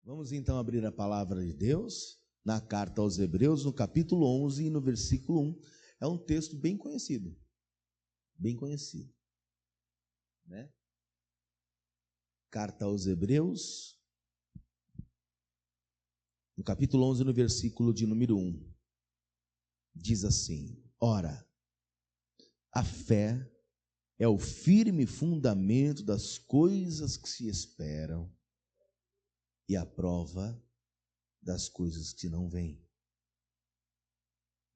Vamos então abrir a palavra de Deus na carta aos Hebreus, no capítulo 11 e no versículo 1. É um texto bem conhecido, né? Carta aos Hebreus, no capítulo 11, no versículo de número 1. Diz assim: Ora, a fé é o firme fundamento das coisas que se esperam e a prova das coisas que não vêm.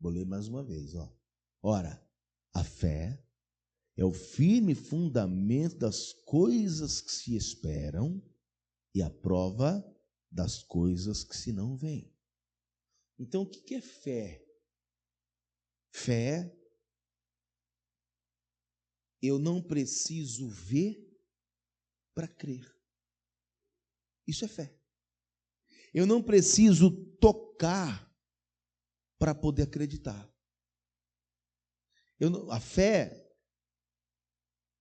Vou ler mais uma vez, ó. Ora, a fé é o firme fundamento das coisas que se esperam e a prova das coisas que se não vêm. Então, o que é fé? Fé, eu não preciso ver para crer. Isso é fé. Eu não preciso tocar para poder acreditar. A fé,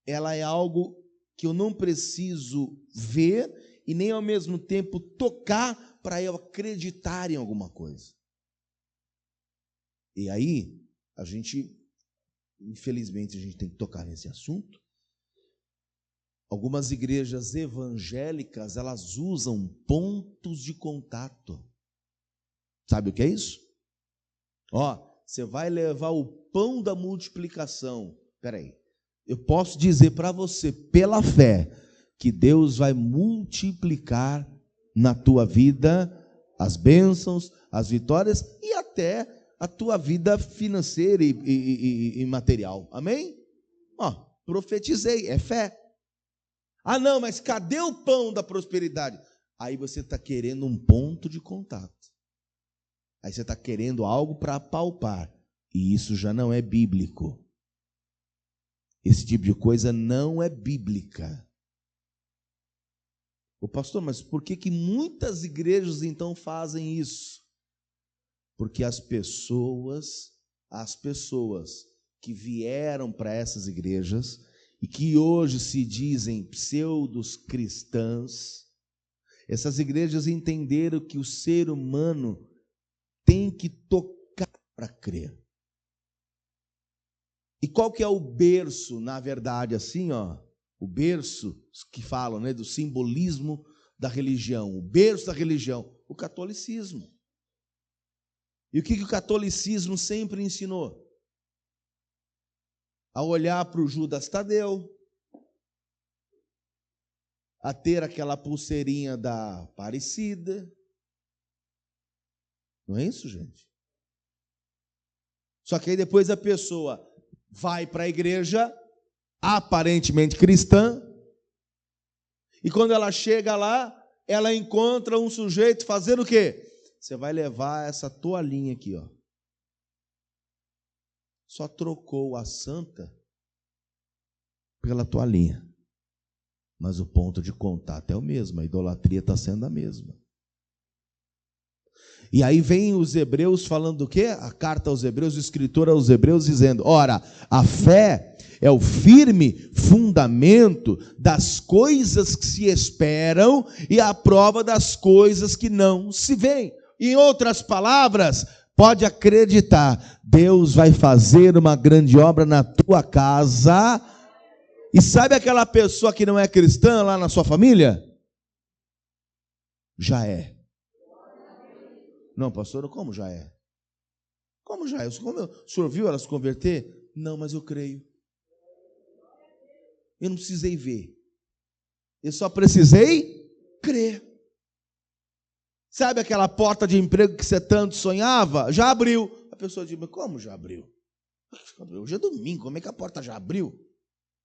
ela é algo que eu não preciso ver e nem ao mesmo tempo tocar para eu acreditar em alguma coisa. E aí, infelizmente, a gente tem que tocar nesse assunto. Algumas igrejas evangélicas, elas usam pontos de contato. Sabe o que é isso? Ó, você vai levar o pão da multiplicação. Espera aí. Eu posso dizer para você, pela fé, que Deus vai multiplicar na tua vida as bênçãos, as vitórias e até a tua vida financeira e material. Amém? Ó, profetizei, é fé. Ah, não, mas cadê o pão da prosperidade? Aí você está querendo um ponto de contato. Aí você está querendo algo para apalpar. E isso já não é bíblico. Esse tipo de coisa não é bíblica. Ô pastor, mas por que muitas igrejas então fazem isso? Porque as pessoas que vieram para essas igrejas e que hoje se dizem pseudos cristãs, essas igrejas entenderam que o ser humano tem que tocar para crer. E qual que é o berço, na verdade, assim, ó, o berço que falam, né, do simbolismo da religião, o berço da religião, o catolicismo. E o que o catolicismo sempre ensinou? A olhar para o Judas Tadeu, a ter aquela pulseirinha da Aparecida. Não é isso, gente? Só que aí depois a pessoa vai para a igreja, aparentemente cristã, e quando ela chega lá, ela encontra um sujeito fazendo o quê? Você vai levar essa toalhinha aqui, ó. Só trocou a santa pela toalhinha. Mas o ponto de contato é o mesmo, a idolatria está sendo a mesma. E aí vem os hebreus falando do quê? A carta aos hebreus, o escritor aos hebreus dizendo: ora, a fé é o firme fundamento das coisas que se esperam e a prova das coisas que não se veem. Em outras palavras, pode acreditar, Deus vai fazer uma grande obra na tua casa. E sabe aquela pessoa que não é cristã lá na sua família? Já é. Não, pastor, como já é? Como já é? O senhor viu ela se converter? Não, mas eu creio. Eu não precisei ver. Eu só precisei crer. Sabe aquela porta de emprego que você tanto sonhava? Já abriu. A pessoa diz, mas como já abriu? Hoje é domingo, como é que a porta já abriu?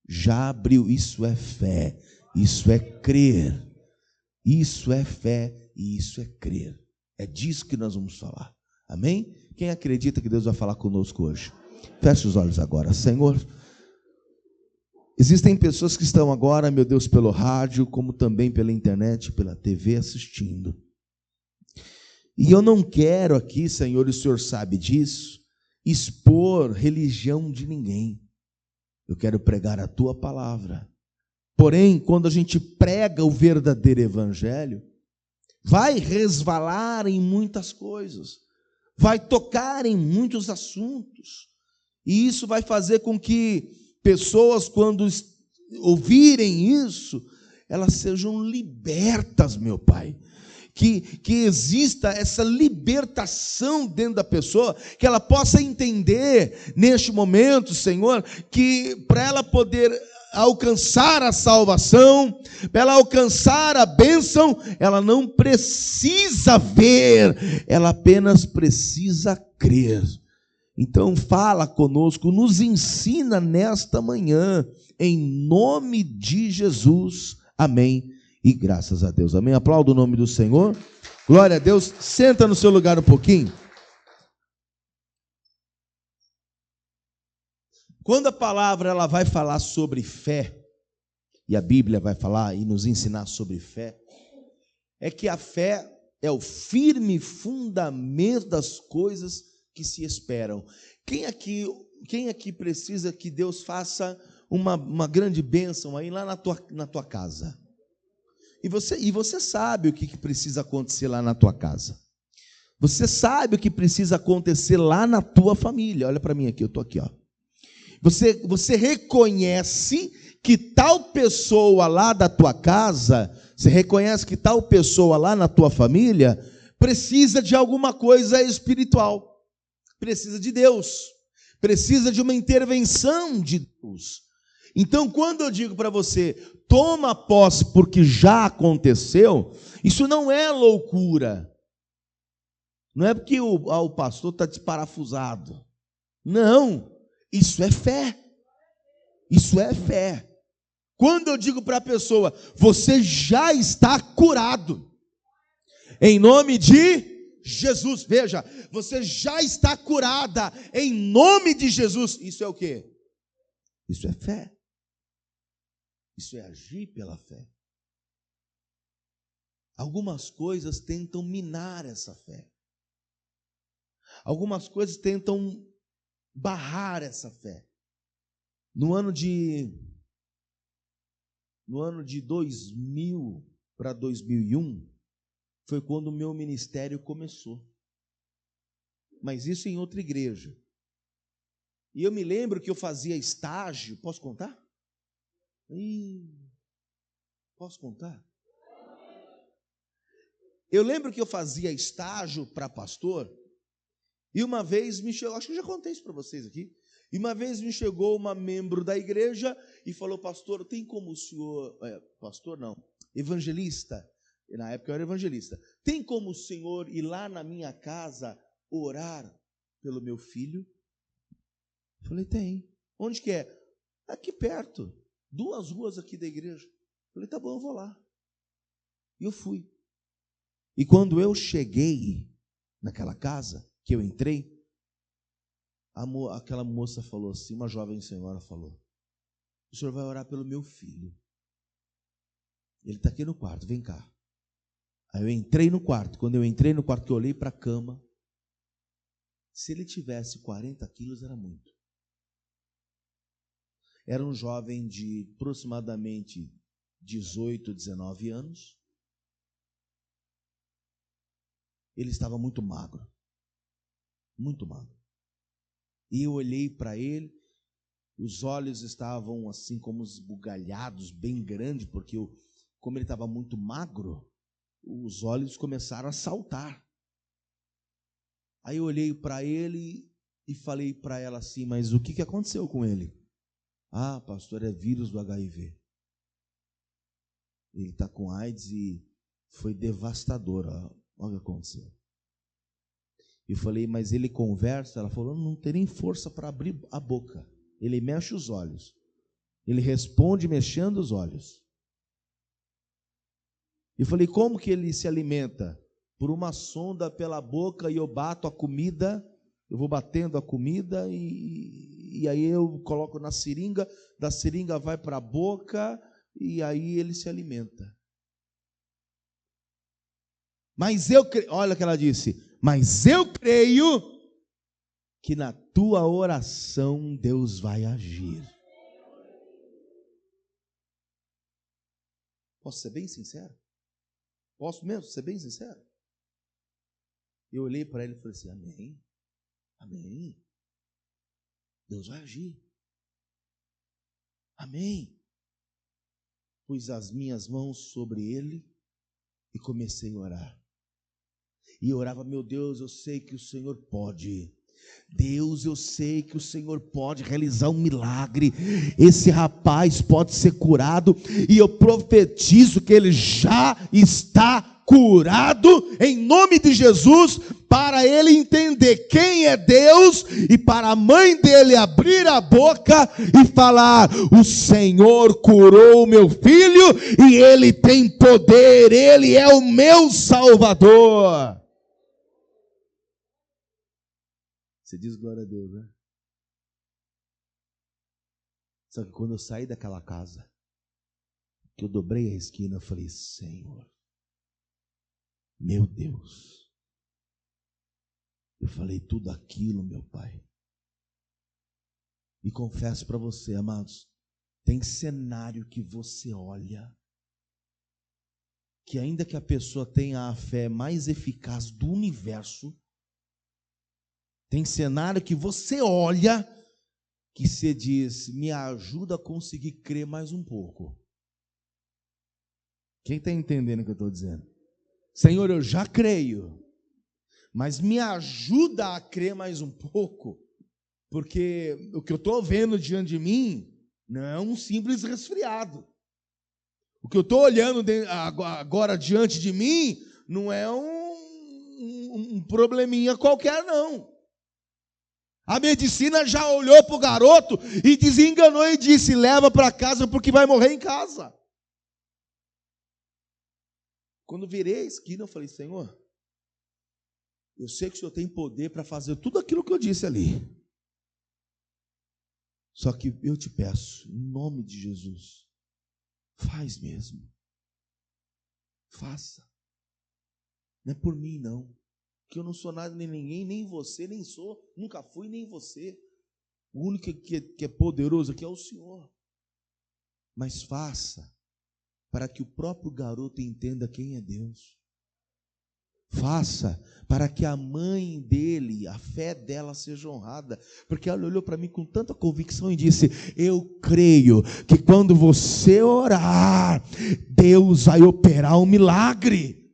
Já abriu. Isso é fé. Isso é crer. Isso é fé e isso é crer. É disso que nós vamos falar. Amém? Quem acredita que Deus vai falar conosco hoje? Feche os olhos agora. Senhor, existem pessoas que estão agora, meu Deus, pelo rádio, como também pela internet, pela TV assistindo. E eu não quero aqui, Senhor, e o Senhor sabe disso, expor religião de ninguém. Eu quero pregar a Tua palavra. Porém, quando a gente prega o verdadeiro evangelho, vai resvalar em muitas coisas, vai tocar em muitos assuntos, e isso vai fazer com que pessoas, quando ouvirem isso, elas sejam libertas, meu Pai. Que exista essa libertação dentro da pessoa, que ela possa entender neste momento, Senhor, que para ela poder alcançar a salvação, para ela alcançar a bênção, ela não precisa ver, ela apenas precisa crer. Então fala conosco, nos ensina nesta manhã, em nome de Jesus, amém. E graças a Deus, amém. Aplauda o nome do Senhor. Glória a Deus. Senta no seu lugar um pouquinho. Quando a palavra ela vai falar sobre fé, e a Bíblia vai falar e nos ensinar sobre fé, é que a fé é o firme fundamento das coisas que se esperam. Quem aqui precisa que Deus faça uma grande bênção aí lá na tua casa? E você sabe o que precisa acontecer lá na tua casa. Você sabe o que precisa acontecer lá na tua família. Olha para mim aqui, eu estou aqui, ó. Você reconhece que tal pessoa lá da tua casa, você reconhece que tal pessoa lá na tua família precisa de alguma coisa espiritual, precisa de Deus, precisa de uma intervenção de Deus. Então, quando eu digo para você, toma posse porque já aconteceu, isso não é loucura. Não é porque o pastor está desparafusado. Não, isso é fé. Isso é fé. Quando eu digo para a pessoa, você já está curado, em nome de Jesus, veja, você já está curada, em nome de Jesus, isso é o quê? Isso é fé. Isso é agir pela fé. Algumas coisas tentam minar essa fé. Algumas coisas tentam barrar essa fé. No ano de 2000 para 2001, foi quando o meu ministério começou. Mas isso em outra igreja. E eu me lembro que eu fazia estágio, posso contar? Posso contar? Eu lembro que eu fazia estágio para pastor, e uma vez me chegou, acho que eu já contei isso para vocês aqui, e uma vez me chegou uma membro da igreja e falou, pastor, tem como o senhor, pastor não, evangelista, na época eu era evangelista, tem como o senhor ir lá na minha casa orar pelo meu filho? Eu falei, tem. Onde que é? Aqui perto. 2 ruas aqui da igreja. Eu falei, tá bom, eu vou lá. E eu fui. E quando eu cheguei naquela casa, que eu entrei, aquela moça falou assim, uma jovem senhora falou, o senhor vai orar pelo meu filho. Ele está aqui no quarto, vem cá. Aí eu entrei no quarto. Quando eu entrei no quarto, que eu olhei para a cama, se ele tivesse 40 quilos, era muito. Era um jovem de aproximadamente 18, 19 anos. Ele estava muito magro. Muito magro. E eu olhei para ele, os olhos estavam assim como esbugalhados, bem grandes, porque como ele estava muito magro, os olhos começaram a saltar. Aí eu olhei para ele e falei para ela assim, mas o que aconteceu com ele? Ah, pastor, é vírus do HIV. Ele está com AIDS e foi devastador. Olha o que aconteceu. Eu falei, mas ele conversa? Ela falou, não tem nem força para abrir a boca. Ele mexe os olhos. Ele responde mexendo os olhos. Eu falei, como que ele se alimenta? Por uma sonda pela boca e eu bato a comida, eu vou batendo a comida e aí eu coloco na seringa, da seringa vai para a boca e aí ele se alimenta. Mas olha o que ela disse, mas eu creio que na tua oração Deus vai agir. Posso ser bem sincero? Posso mesmo ser bem sincero? Eu olhei para ele e falei assim: amém, amém. Deus vai agir. Amém. Pus as minhas mãos sobre ele e comecei a orar. E eu orava: meu Deus, eu sei que o Senhor pode. Deus, eu sei que o Senhor pode realizar um milagre. Esse rapaz pode ser curado. E eu profetizo que ele já está curado em nome de Jesus, para ele entender quem é Deus e para a mãe dele abrir a boca e falar: o Senhor curou meu filho e ele tem poder, ele é o meu Salvador. Você diz glória a Deus, né? Só que quando eu saí daquela casa, que eu dobrei a esquina, eu falei: Senhor, meu Deus, eu falei tudo aquilo, meu Pai. E confesso para você, amados, tem cenário que você olha, que ainda que a pessoa tenha a fé mais eficaz do universo, tem cenário que você olha, que você diz: me ajuda a conseguir crer mais um pouco. Quem está entendendo o que eu estou dizendo? Senhor, eu já creio, mas me ajuda a crer mais um pouco, porque o que eu estou vendo diante de mim não é um simples resfriado. O que eu estou olhando agora diante de mim não é um probleminha qualquer, não. A medicina já olhou para o garoto e desenganou e disse: leva para casa porque vai morrer em casa. Quando virei a esquina, eu falei: Senhor, eu sei que o Senhor tem poder para fazer tudo aquilo que eu disse ali. Só que eu te peço, em nome de Jesus, faz mesmo. Faça. Não é por mim, não. Que eu não sou nada nem ninguém, nem você, nem sou, nunca fui, nem você. O único que é poderoso aqui é o Senhor. Mas faça, para que o próprio garoto entenda quem é Deus. Faça, para que a mãe dele, a fé dela seja honrada. Porque ela olhou para mim com tanta convicção e disse: eu creio que quando você orar, Deus vai operar um milagre.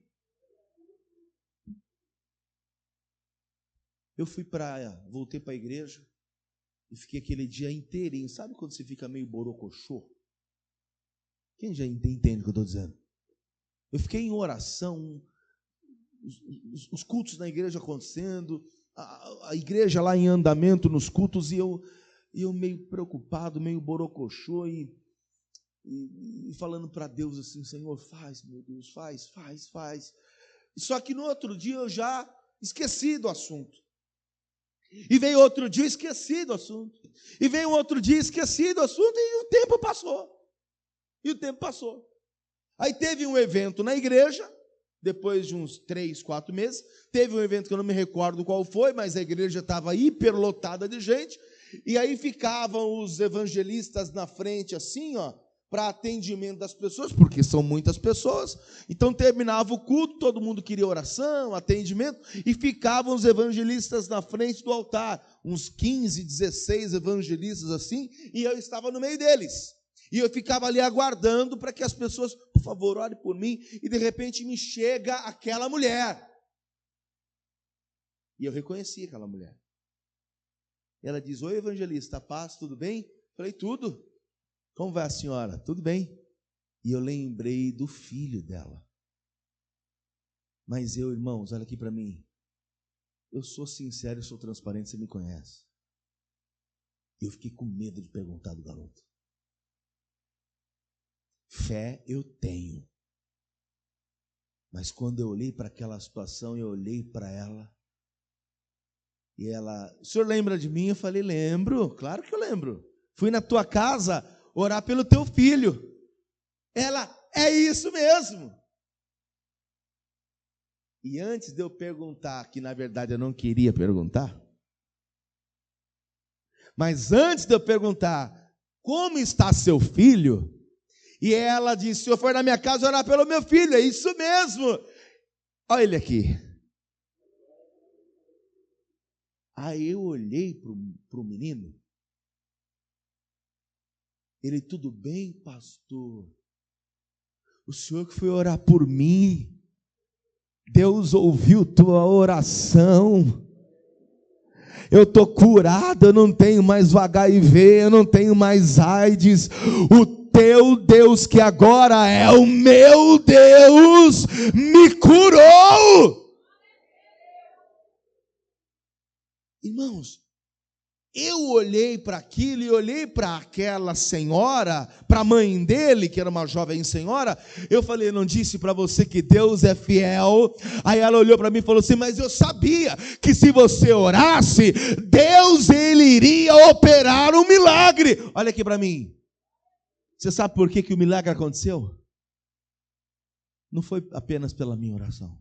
Eu voltei para a igreja e fiquei aquele dia inteirinho. Sabe quando você fica meio borocochô? Quem já entende o que eu estou dizendo? Eu fiquei em oração, os cultos na igreja acontecendo, a igreja lá em andamento nos cultos, e eu meio preocupado, meio borocochô, e falando para Deus assim: Senhor, faz, meu Deus, faz. Só que no outro dia eu já esqueci do assunto. E veio outro dia, esqueci do assunto. E veio outro dia, esqueci do assunto, e o tempo passou. Aí teve um evento na igreja, depois de uns 3, 4 meses, teve um evento que eu não me recordo qual foi, mas a igreja estava hiperlotada de gente, e aí ficavam os evangelistas na frente assim, para atendimento das pessoas, porque são muitas pessoas. Então terminava o culto, todo mundo queria oração, atendimento, e ficavam os evangelistas na frente do altar, uns 15, 16 evangelistas assim, e eu estava no meio deles. E eu ficava ali aguardando para que as pessoas: por favor, ore por mim. E de repente me chega aquela mulher. E eu reconheci aquela mulher. Ela diz: oi, evangelista, paz, tudo bem? Falei: tudo. Como vai a senhora? Tudo bem. E eu lembrei do filho dela. Mas eu, irmãos, olha aqui para mim. Eu sou sincero e sou transparente, você me conhece. Eu fiquei com medo de perguntar do garoto. Fé eu tenho. Mas quando eu olhei para aquela situação, eu olhei para ela. E ela: o senhor lembra de mim? Eu falei: lembro, claro que eu lembro. Fui na tua casa orar pelo teu filho. Ela: é isso mesmo. E antes de eu perguntar, que na verdade eu não queria perguntar, mas antes de eu perguntar como está seu filho, E ela disse: o senhor foi na minha casa orar pelo meu filho. É isso mesmo. Olha ele aqui. Aí eu olhei para o menino. Ele: tudo bem, pastor? O senhor que foi orar por mim, Deus ouviu tua oração. Eu estou curado, eu não tenho mais HIV, eu não tenho mais AIDS. O teu Deus, que agora é o meu Deus, me curou. Irmãos, eu olhei para aquilo e olhei para aquela senhora, para a mãe dele, que era uma jovem senhora. Eu falei: não disse para você que Deus é fiel? Aí ela olhou para mim e falou assim: mas eu sabia que se você orasse, Deus, ele iria operar um milagre. Olha aqui para mim. Você sabe por que o milagre aconteceu? Não foi apenas pela minha oração.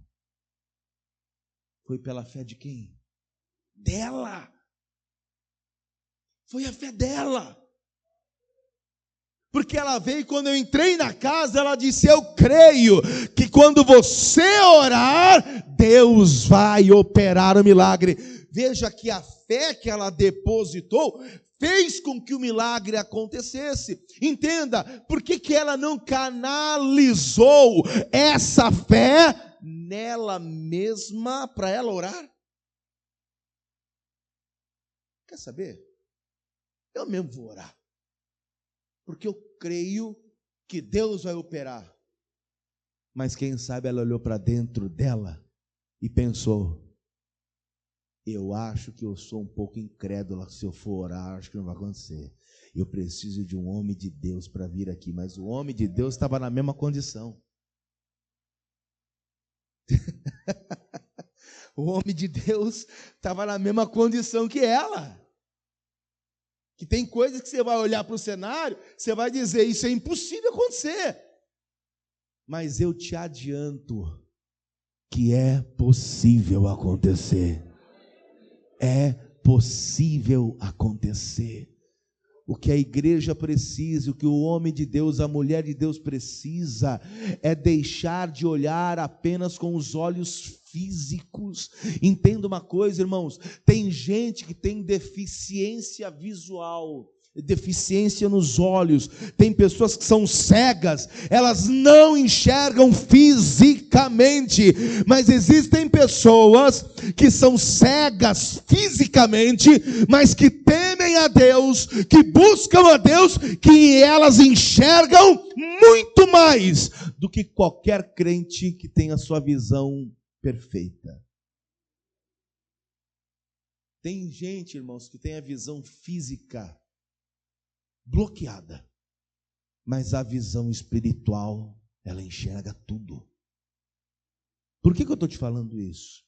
Foi pela fé de quem? Dela. Foi a fé dela. Porque ela veio, quando eu entrei na casa, ela disse: eu creio que quando você orar, Deus vai operar o milagre. Veja que a fé que ela depositou fez com que o milagre acontecesse. Entenda, por que ela não canalizou essa fé nela mesma para ela orar? Quer saber? Eu mesmo vou orar, porque eu creio que Deus vai operar. Mas quem sabe ela olhou para dentro dela e pensou: eu acho que eu sou um pouco incrédula, se eu for orar, acho que não vai acontecer. Eu preciso de um homem de Deus para vir aqui. Mas o homem de Deus estava na mesma condição. O homem de Deus estava na mesma condição que ela. Que tem coisas que você vai olhar para o cenário, você vai dizer: isso é impossível acontecer. Mas eu te adianto que é possível acontecer. É possível acontecer. O que a igreja precisa, o que o homem de Deus, a mulher de Deus precisa, é deixar de olhar apenas com os olhos físicos. Entenda uma coisa, irmãos: tem gente que tem deficiência visual, deficiência nos olhos. Tem pessoas que são cegas, elas não enxergam fisicamente, mas existem pessoas que são cegas fisicamente, mas que temem a Deus, que buscam a Deus, que elas enxergam muito mais do que qualquer crente que tenha a sua visão perfeita. Tem gente, irmãos, que tem a visão física bloqueada, mas a visão espiritual, ela enxerga tudo. Por que eu estou te falando isso?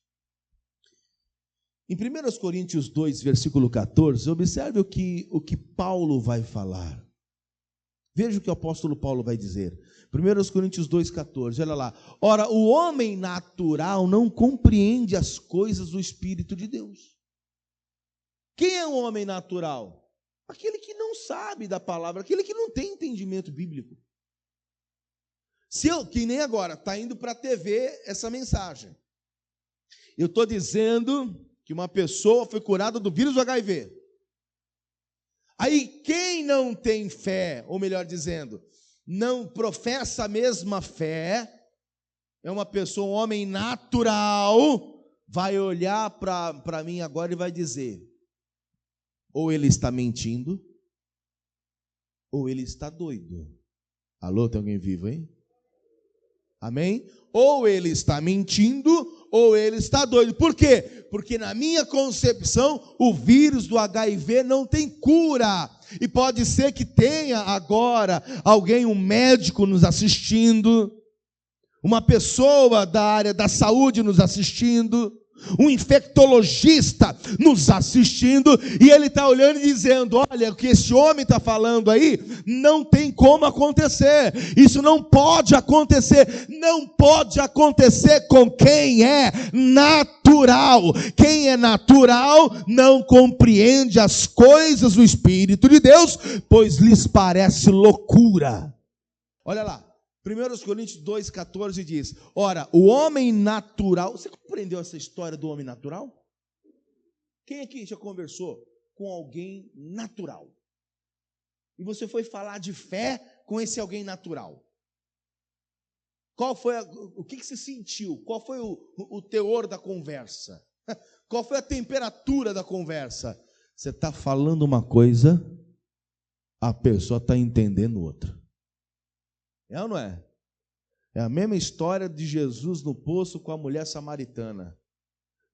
Em 1 Coríntios 2, versículo 14, observe o que Paulo vai falar. Veja o que o apóstolo Paulo vai dizer. 1 Coríntios 2, 14, olha lá. Ora, o homem natural não compreende as coisas do Espírito de Deus. Quem é o homem natural? Aquele que não sabe da palavra, aquele que não tem entendimento bíblico. Se eu, que nem agora, está indo para a TV essa mensagem. Eu estou dizendo que uma pessoa foi curada do vírus do HIV. Aí quem não tem fé, ou melhor dizendo, não professa a mesma fé, é uma pessoa, um homem natural, vai olhar para mim agora e vai dizer: ou ele está mentindo, ou ele está doido. Alô, tem alguém vivo, hein? Amém? Ou ele está mentindo, ou ele está doido. Por quê? Porque na minha concepção, o vírus do HIV não tem cura. E pode ser que tenha agora alguém, um médico nos assistindo, uma pessoa da área da saúde nos assistindo, um infectologista nos assistindo, e ele está olhando e dizendo: olha, o que esse homem está falando aí, não tem como acontecer, isso não pode acontecer. Não pode acontecer com quem é natural. Quem é natural não compreende as coisas do Espírito de Deus, pois lhes parece loucura. Olha lá, 1 Coríntios 2,14 diz: ora, o homem natural... Você compreendeu essa história do homem natural? Quem aqui já conversou com alguém natural? E você foi falar de fé com esse alguém natural? Qual foi o que você sentiu? Qual foi o teor da conversa? Qual foi a temperatura da conversa? Você está falando uma coisa, a pessoa está entendendo outra. É ou não é? É a mesma história de Jesus no poço com a mulher samaritana.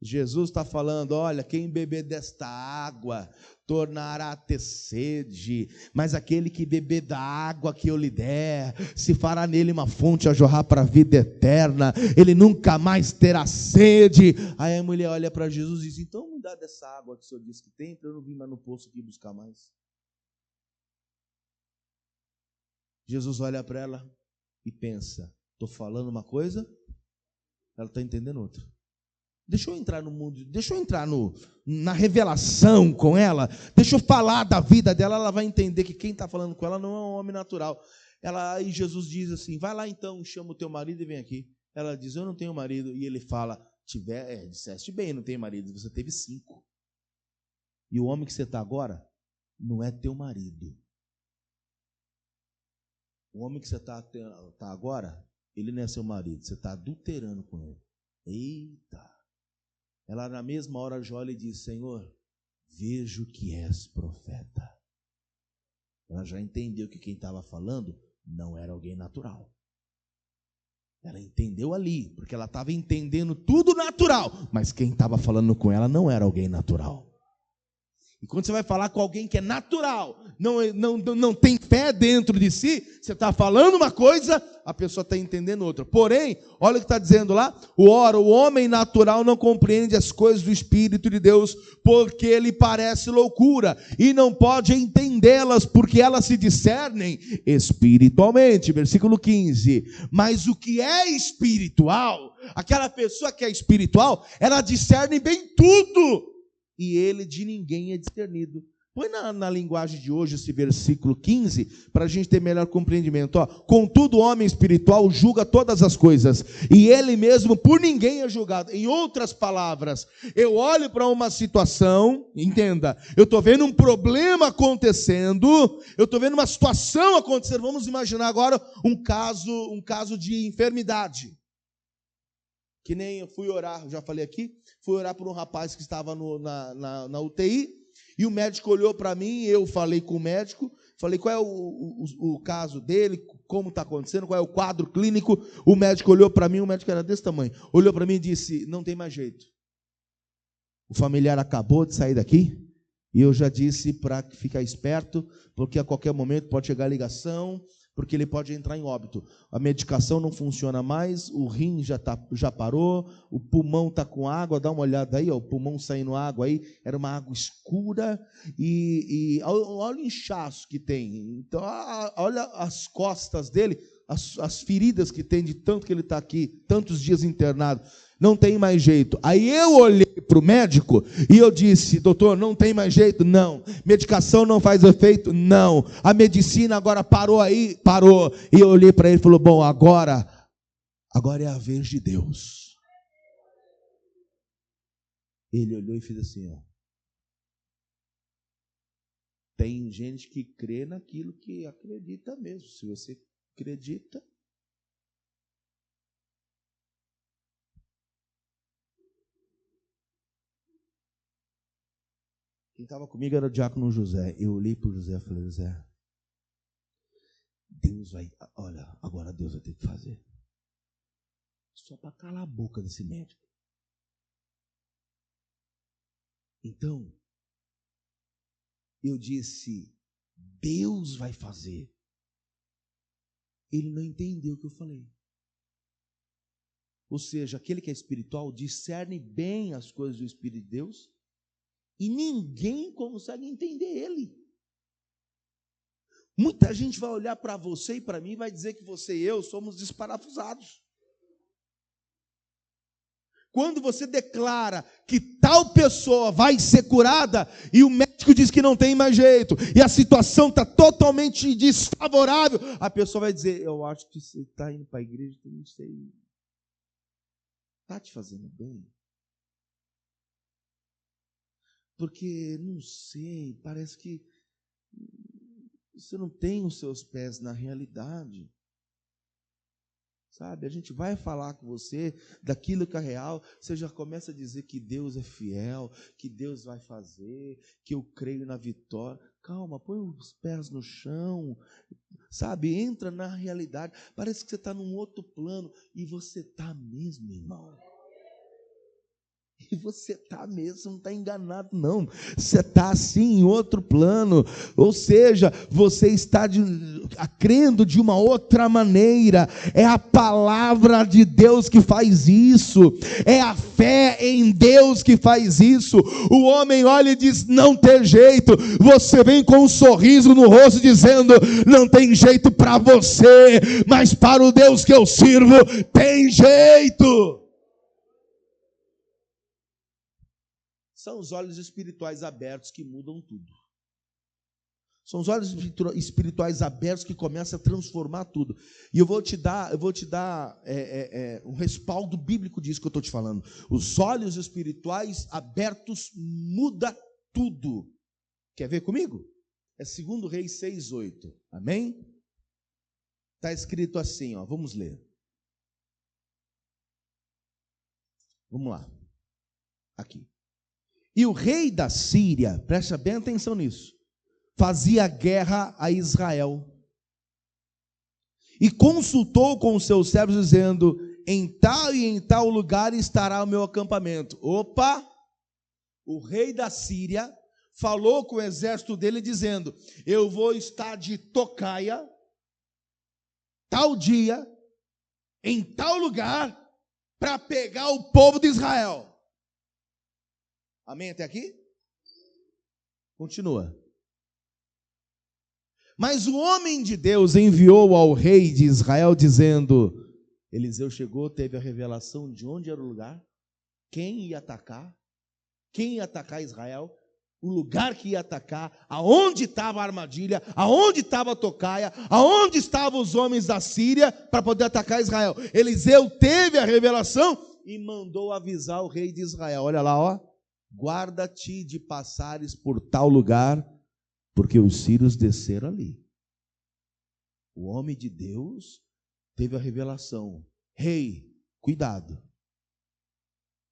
Jesus está falando: olha, quem beber desta água tornará a ter sede, mas aquele que beber da água que eu lhe der, se fará nele uma fonte a jorrar para a vida eterna, ele nunca mais terá sede. Aí a mulher olha para Jesus e diz: então me dá dessa água que o senhor disse que tem, para eu não vir mais no poço aqui buscar mais. Jesus olha para ela e pensa: estou falando uma coisa, ela está entendendo outra. Deixa eu entrar no mundo, deixa eu entrar na revelação com ela, deixa eu falar da vida dela, ela vai entender que quem está falando com ela não é um homem natural. Aí Jesus diz assim: vai lá então, chama o teu marido e vem aqui. Ela diz: eu não tenho marido. E ele fala: disseste bem, não tenho marido, você teve 5. E o homem que você está agora não é teu marido. O homem que você está agora, ele não é seu marido, você está adulterando com ele. Eita! Ela na mesma hora olha e diz: Senhor, vejo que és profeta. Ela já entendeu que quem estava falando não era alguém natural. Ela entendeu ali, porque ela estava entendendo tudo natural, mas quem estava falando com ela não era alguém natural. E quando você vai falar com alguém que é natural, não tem fé dentro de si, você está falando uma coisa, a pessoa está entendendo outra. Porém, olha o que está dizendo lá: o homem natural não compreende as coisas do Espírito de Deus, porque lhe parece loucura, e não pode entendê-las, porque elas se discernem espiritualmente. Versículo 15. Mas o que é espiritual, aquela pessoa que é espiritual, ela discerne bem tudo, e ele de ninguém é discernido. Põe na linguagem de hoje esse versículo 15, para a gente ter melhor compreendimento. Contudo, o homem espiritual julga todas as coisas, e ele mesmo por ninguém é julgado. Em outras palavras, eu olho para uma situação, entenda, eu estou vendo um problema acontecendo, eu estou vendo uma situação acontecendo. Vamos imaginar agora um caso de enfermidade. Que nem eu fui orar, já falei aqui, fui orar por um rapaz que estava na UTI, e o médico olhou para mim, eu falei com o médico, falei qual é o caso dele, como está acontecendo, qual é o quadro clínico. O médico olhou para mim, o médico era desse tamanho, olhou para mim e disse: não tem mais jeito. O familiar acabou de sair daqui, e eu já disse para ficar esperto, porque a qualquer momento pode chegar a ligação, porque ele pode entrar em óbito. A medicação não funciona mais, o rim já parou, o pulmão está com água, dá uma olhada aí, o pulmão saindo água aí, era uma água escura, e olha o inchaço que tem. Então, olha as costas dele, as feridas que tem de tanto que ele está aqui, tantos dias internado. Não tem mais jeito. Aí eu olhei para o médico e eu disse: doutor, não tem mais jeito? Não. Medicação não faz efeito? Não. A medicina agora parou aí? Parou. E eu olhei para ele e falei: bom, agora é a vez de Deus. Ele olhou e fez assim, ó. Tem gente que crê naquilo que acredita mesmo. Se você acredita... Quem estava comigo era o diácono José. Eu olhei para o José e falei: José, Deus vai... Olha, agora Deus vai ter que fazer. Só para calar a boca desse médico. Então, eu disse: Deus vai fazer. Ele não entendeu o que eu falei. Ou seja, aquele que é espiritual discerne bem as coisas do Espírito de Deus, e ninguém consegue entender ele. Muita gente vai olhar para você e para mim e vai dizer que você e eu somos desparafusados. Quando você declara que tal pessoa vai ser curada e o médico diz que não tem mais jeito e a situação está totalmente desfavorável, a pessoa vai dizer: eu acho que você está indo para a igreja, eu não sei, está te fazendo bem? Porque, não sei, parece que você não tem os seus pés na realidade. Sabe, a gente vai falar com você daquilo que é real, você já começa a dizer que Deus é fiel, que Deus vai fazer, que eu creio na vitória. Calma, põe os pés no chão, sabe, entra na realidade. Parece que você está num outro plano, e você está mesmo, irmão. E você está mesmo, não está enganado não, você está assim em outro plano, ou seja, você está crendo de uma outra maneira. É a palavra de Deus que faz isso, é a fé em Deus que faz isso. O homem olha e diz: não tem jeito, você vem com um sorriso no rosto dizendo: não tem jeito para você, mas para o Deus que eu sirvo tem jeito. São os olhos espirituais abertos que mudam tudo. São os olhos espirituais abertos que começam a transformar tudo. E eu vou te dar um respaldo bíblico disso que eu estou te falando. Os olhos espirituais abertos muda tudo. Quer ver comigo? É 2 Reis 6:8. Amém? Está escrito assim, ó, vamos ler. Vamos lá. Aqui. E o rei da Síria, presta bem atenção nisso, fazia guerra a Israel. E consultou com os seus servos, dizendo: em tal e em tal lugar estará o meu acampamento. Opa! O rei da Síria falou com o exército dele, dizendo: eu vou estar de tocaia, tal dia, em tal lugar, para pegar o povo de Israel. Amém até aqui? Continua. Mas o homem de Deus enviou ao rei de Israel, dizendo: Eliseu chegou, teve a revelação de onde era o lugar, quem ia atacar Israel, o lugar que ia atacar, aonde estava a armadilha, aonde estava a tocaia, aonde estavam os homens da Síria para poder atacar Israel. Eliseu teve a revelação e mandou avisar o rei de Israel. Olha lá, ó. Guarda-te de passares por tal lugar, porque os sírios desceram ali. O homem de Deus teve a revelação: rei, cuidado,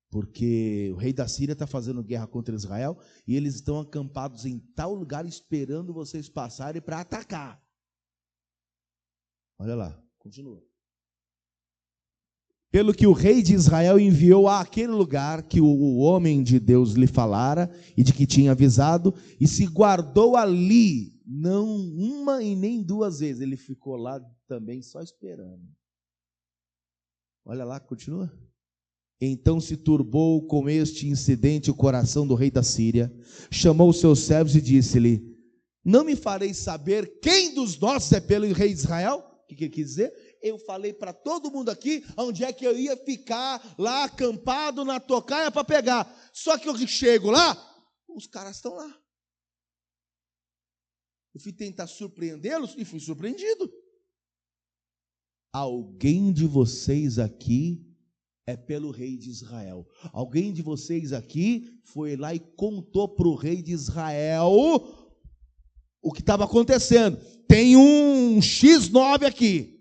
porque o rei da Síria está fazendo guerra contra Israel e eles estão acampados em tal lugar esperando vocês passarem para atacar. Olha lá, continua. Pelo que o rei de Israel enviou àquele lugar que o homem de Deus lhe falara e de que tinha avisado, e se guardou ali, não uma e nem duas vezes. Ele ficou lá também só esperando. Olha lá, continua. Então se turbou com este incidente o coração do rei da Síria, chamou os seus servos e disse-lhe: não me fareis saber quem dos nossos é pelo rei de Israel? O que ele quis dizer? Eu falei para todo mundo aqui onde é que eu ia ficar lá acampado na tocaia para pegar. Só que eu chego lá, os caras estão lá. Eu fui tentar surpreendê-los e fui surpreendido. Alguém de vocês aqui é pelo rei de Israel. Alguém de vocês aqui foi lá e contou para o rei de Israel o que estava acontecendo. Tem um X9 aqui.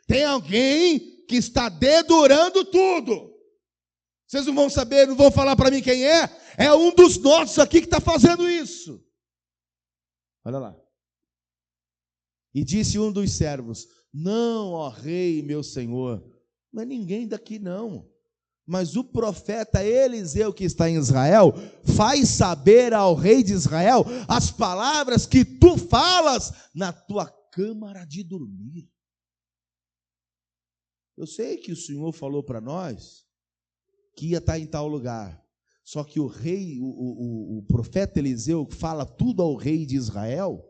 Tem alguém que está dedurando tudo. Vocês não vão saber, não vão falar para mim quem é. É um dos nossos aqui que está fazendo isso. Olha lá. E disse um dos servos: não, ó rei, meu senhor, não é ninguém daqui não. Mas o profeta Eliseu, que está em Israel, faz saber ao rei de Israel as palavras que tu falas na tua câmara de dormir. Eu sei que o Senhor falou para nós que ia estar em tal lugar. Só que o rei, o profeta Eliseu fala tudo ao rei de Israel,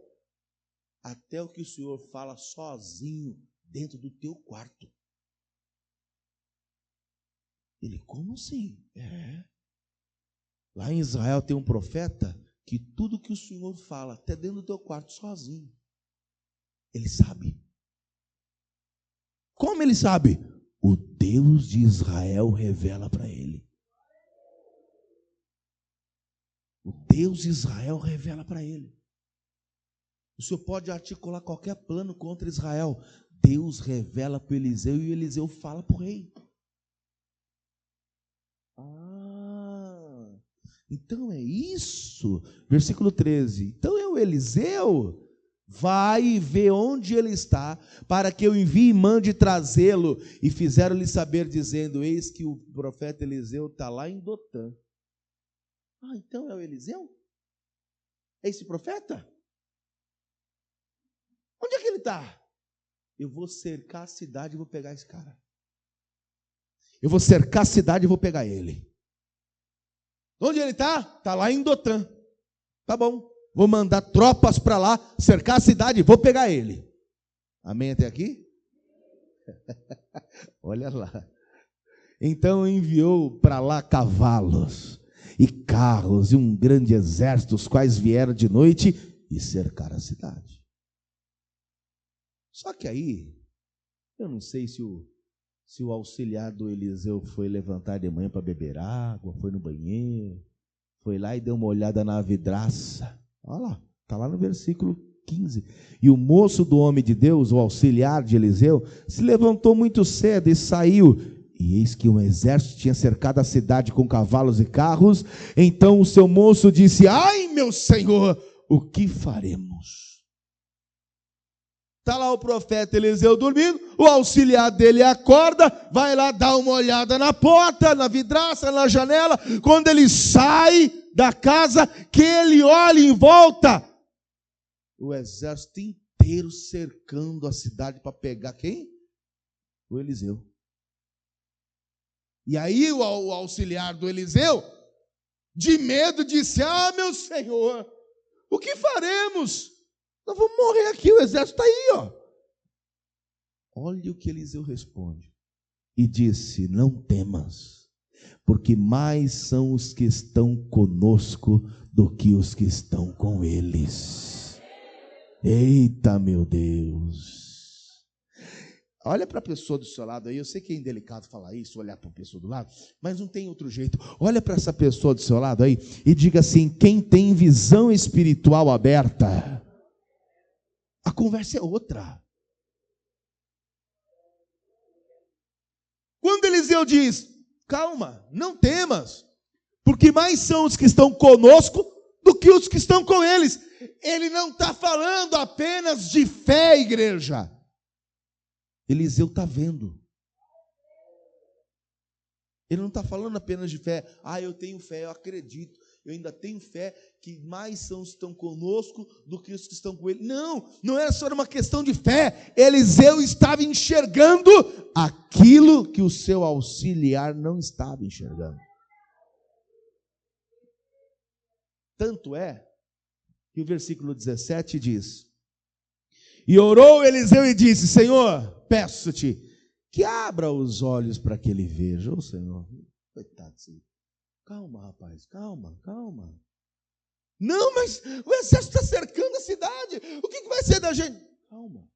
até o que o Senhor fala sozinho dentro do teu quarto. Ele, como assim? Lá em Israel tem um profeta que tudo que o Senhor fala, até dentro do teu quarto sozinho, ele sabe. Como ele sabe? O Deus de Israel revela para ele. O Deus de Israel revela para ele. O Senhor pode articular qualquer plano contra Israel. Deus revela para Eliseu e Eliseu fala para o rei. Então é isso. Versículo 13. Então é o Eliseu. Vai e vê onde ele está, para que eu envie e mande trazê-lo. E fizeram-lhe saber, dizendo: eis que o profeta Eliseu está lá em Dotã. Então é o Eliseu? É esse profeta? Onde é que ele está? Eu vou cercar a cidade e vou pegar esse cara. Eu vou cercar a cidade e vou pegar ele. Onde ele está? Está lá em Dotã. Tá bom. Vou mandar tropas para lá, cercar a cidade e vou pegar ele. Amém até aqui? Olha lá. Então enviou para lá cavalos e carros e um grande exército, os quais vieram de noite e cercaram a cidade. Só que aí, eu não sei se o auxiliar do Eliseu foi levantar de manhã para beber água, foi no banheiro, foi lá e deu uma olhada na vidraça. Olha lá, está lá no versículo 15. E o moço do homem de Deus, o auxiliar de Eliseu, se levantou muito cedo e saiu. E eis que um exército tinha cercado a cidade com cavalos e carros. Então o seu moço disse: ai, meu senhor, o que faremos? Está lá o profeta Eliseu dormindo, o auxiliar dele acorda, vai lá dar uma olhada na porta, na vidraça, na janela. Quando ele sai da casa, que ele olha em volta, o exército inteiro cercando a cidade para pegar quem? O Eliseu. E aí o auxiliar do Eliseu, de medo, disse: ah, meu senhor, o que faremos? Nós vamos morrer aqui, o exército está aí, ó. Olha o que Eliseu responde. E disse: não temas, porque mais são os que estão conosco do que os que estão com eles. Eita, meu Deus. Olha para a pessoa do seu lado aí. Eu sei que é indelicado falar isso, olhar para a pessoa do lado, mas não tem outro jeito. Olha para essa pessoa do seu lado aí e diga assim: quem tem visão espiritual aberta, a conversa é outra. Quando Eliseu diz: calma, não temas, porque mais são os que estão conosco do que os que estão com eles. Ele não está falando apenas de fé, igreja. Eliseu está vendo. Ele não está falando apenas de fé. Eu tenho fé, eu acredito. Eu ainda tenho fé que mais são os que estão conosco do que os que estão com ele. Não era só uma questão de fé. Eliseu estava enxergando aquilo que o seu auxiliar não estava enxergando. Tanto é que o versículo 17 diz: e orou Eliseu e disse: Senhor, peço-te que abra os olhos para que ele veja. Ô Senhor, coitado dele. Calma, rapaz, calma. Não, mas o exército está cercando a cidade. O que vai ser da gente? Calma.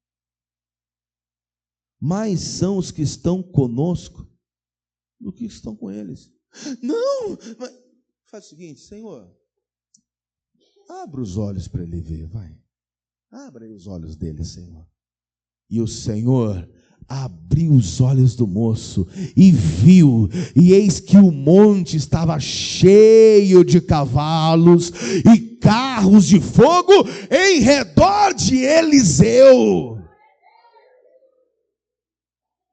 Mais são os que estão conosco do que estão com eles. Não, mas faz o seguinte: Senhor, abra os olhos para ele ver, vai. Abra aí os olhos dele, Senhor. E o Senhor abriu os olhos do moço e viu, e eis que o monte estava cheio de cavalos e carros de fogo em redor de Eliseu.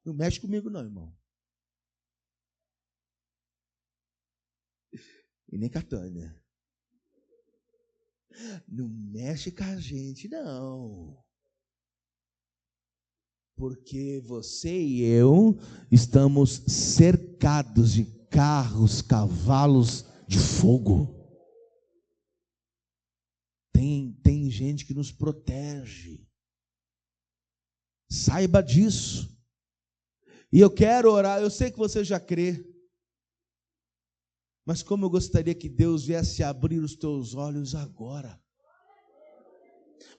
Não mexe comigo não, irmão. E nem com a Tânia. Não mexe com a gente, não. Porque você e eu estamos cercados de carros, cavalos de fogo. Tem gente que nos protege. Saiba disso. E eu quero orar, eu sei que você já crê. Mas como eu gostaria que Deus viesse abrir os teus olhos agora,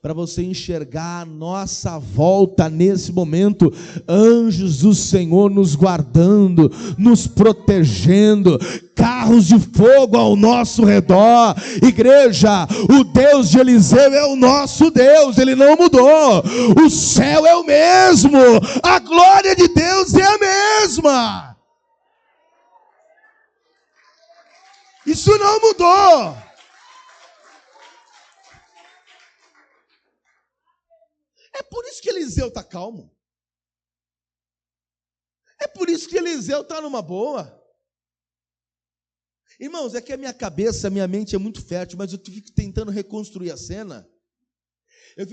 para você enxergar a nossa volta nesse momento, anjos do Senhor nos guardando, nos protegendo, carros de fogo ao nosso redor. Igreja, o Deus de Eliseu é o nosso Deus, ele não mudou, o céu é o mesmo, a glória de Deus é a mesma, isso não mudou. É por isso que Eliseu está calmo. É por isso que Eliseu está numa boa. Irmãos, é que a minha cabeça, a minha mente é muito fértil, mas eu fico tentando reconstruir a cena. Eu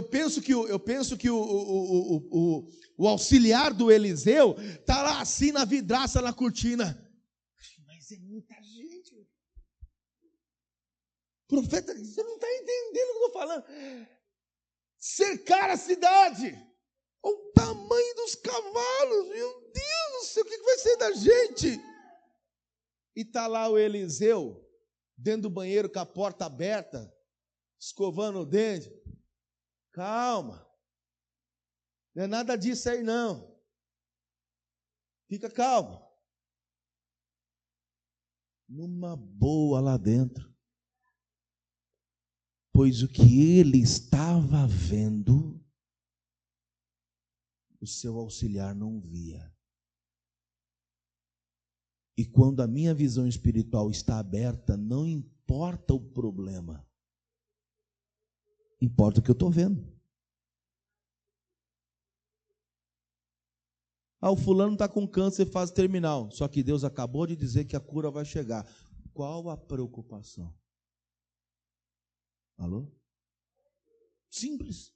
penso que o auxiliar do Eliseu está lá assim na vidraça, na cortina. Mas é muita gente. Profeta, você não está entendendo o que eu estou falando. Cercar a cidade. O tamanho dos cavalos. Meu Deus do céu, o que vai ser da gente? E está lá o Eliseu, dentro do banheiro com a porta aberta, escovando o dente. Calma. Não é nada disso aí não. Fica calmo. Numa boa lá dentro. Pois o que ele estava vendo, o seu auxiliar não via. E quando a minha visão espiritual está aberta, não importa o problema, importa o que eu estou vendo. O fulano está com câncer fase terminal, só que Deus acabou de dizer que a cura vai chegar. Qual a preocupação? Alô? Simples.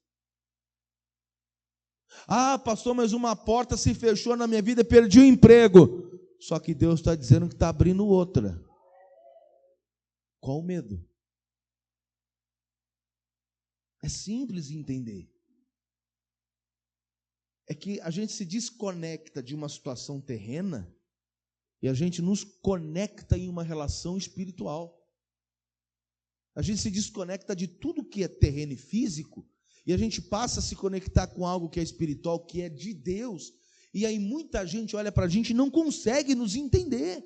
Pastor, mas uma porta se fechou na minha vida, perdi o emprego. Só que Deus está dizendo que está abrindo outra. Qual o medo? É simples de entender. É que a gente se desconecta de uma situação terrena e a gente nos conecta em uma relação espiritual. A gente se desconecta de tudo que é terreno e físico e a gente passa a se conectar com algo que é espiritual, que é de Deus. E aí muita gente olha para a gente e não consegue nos entender.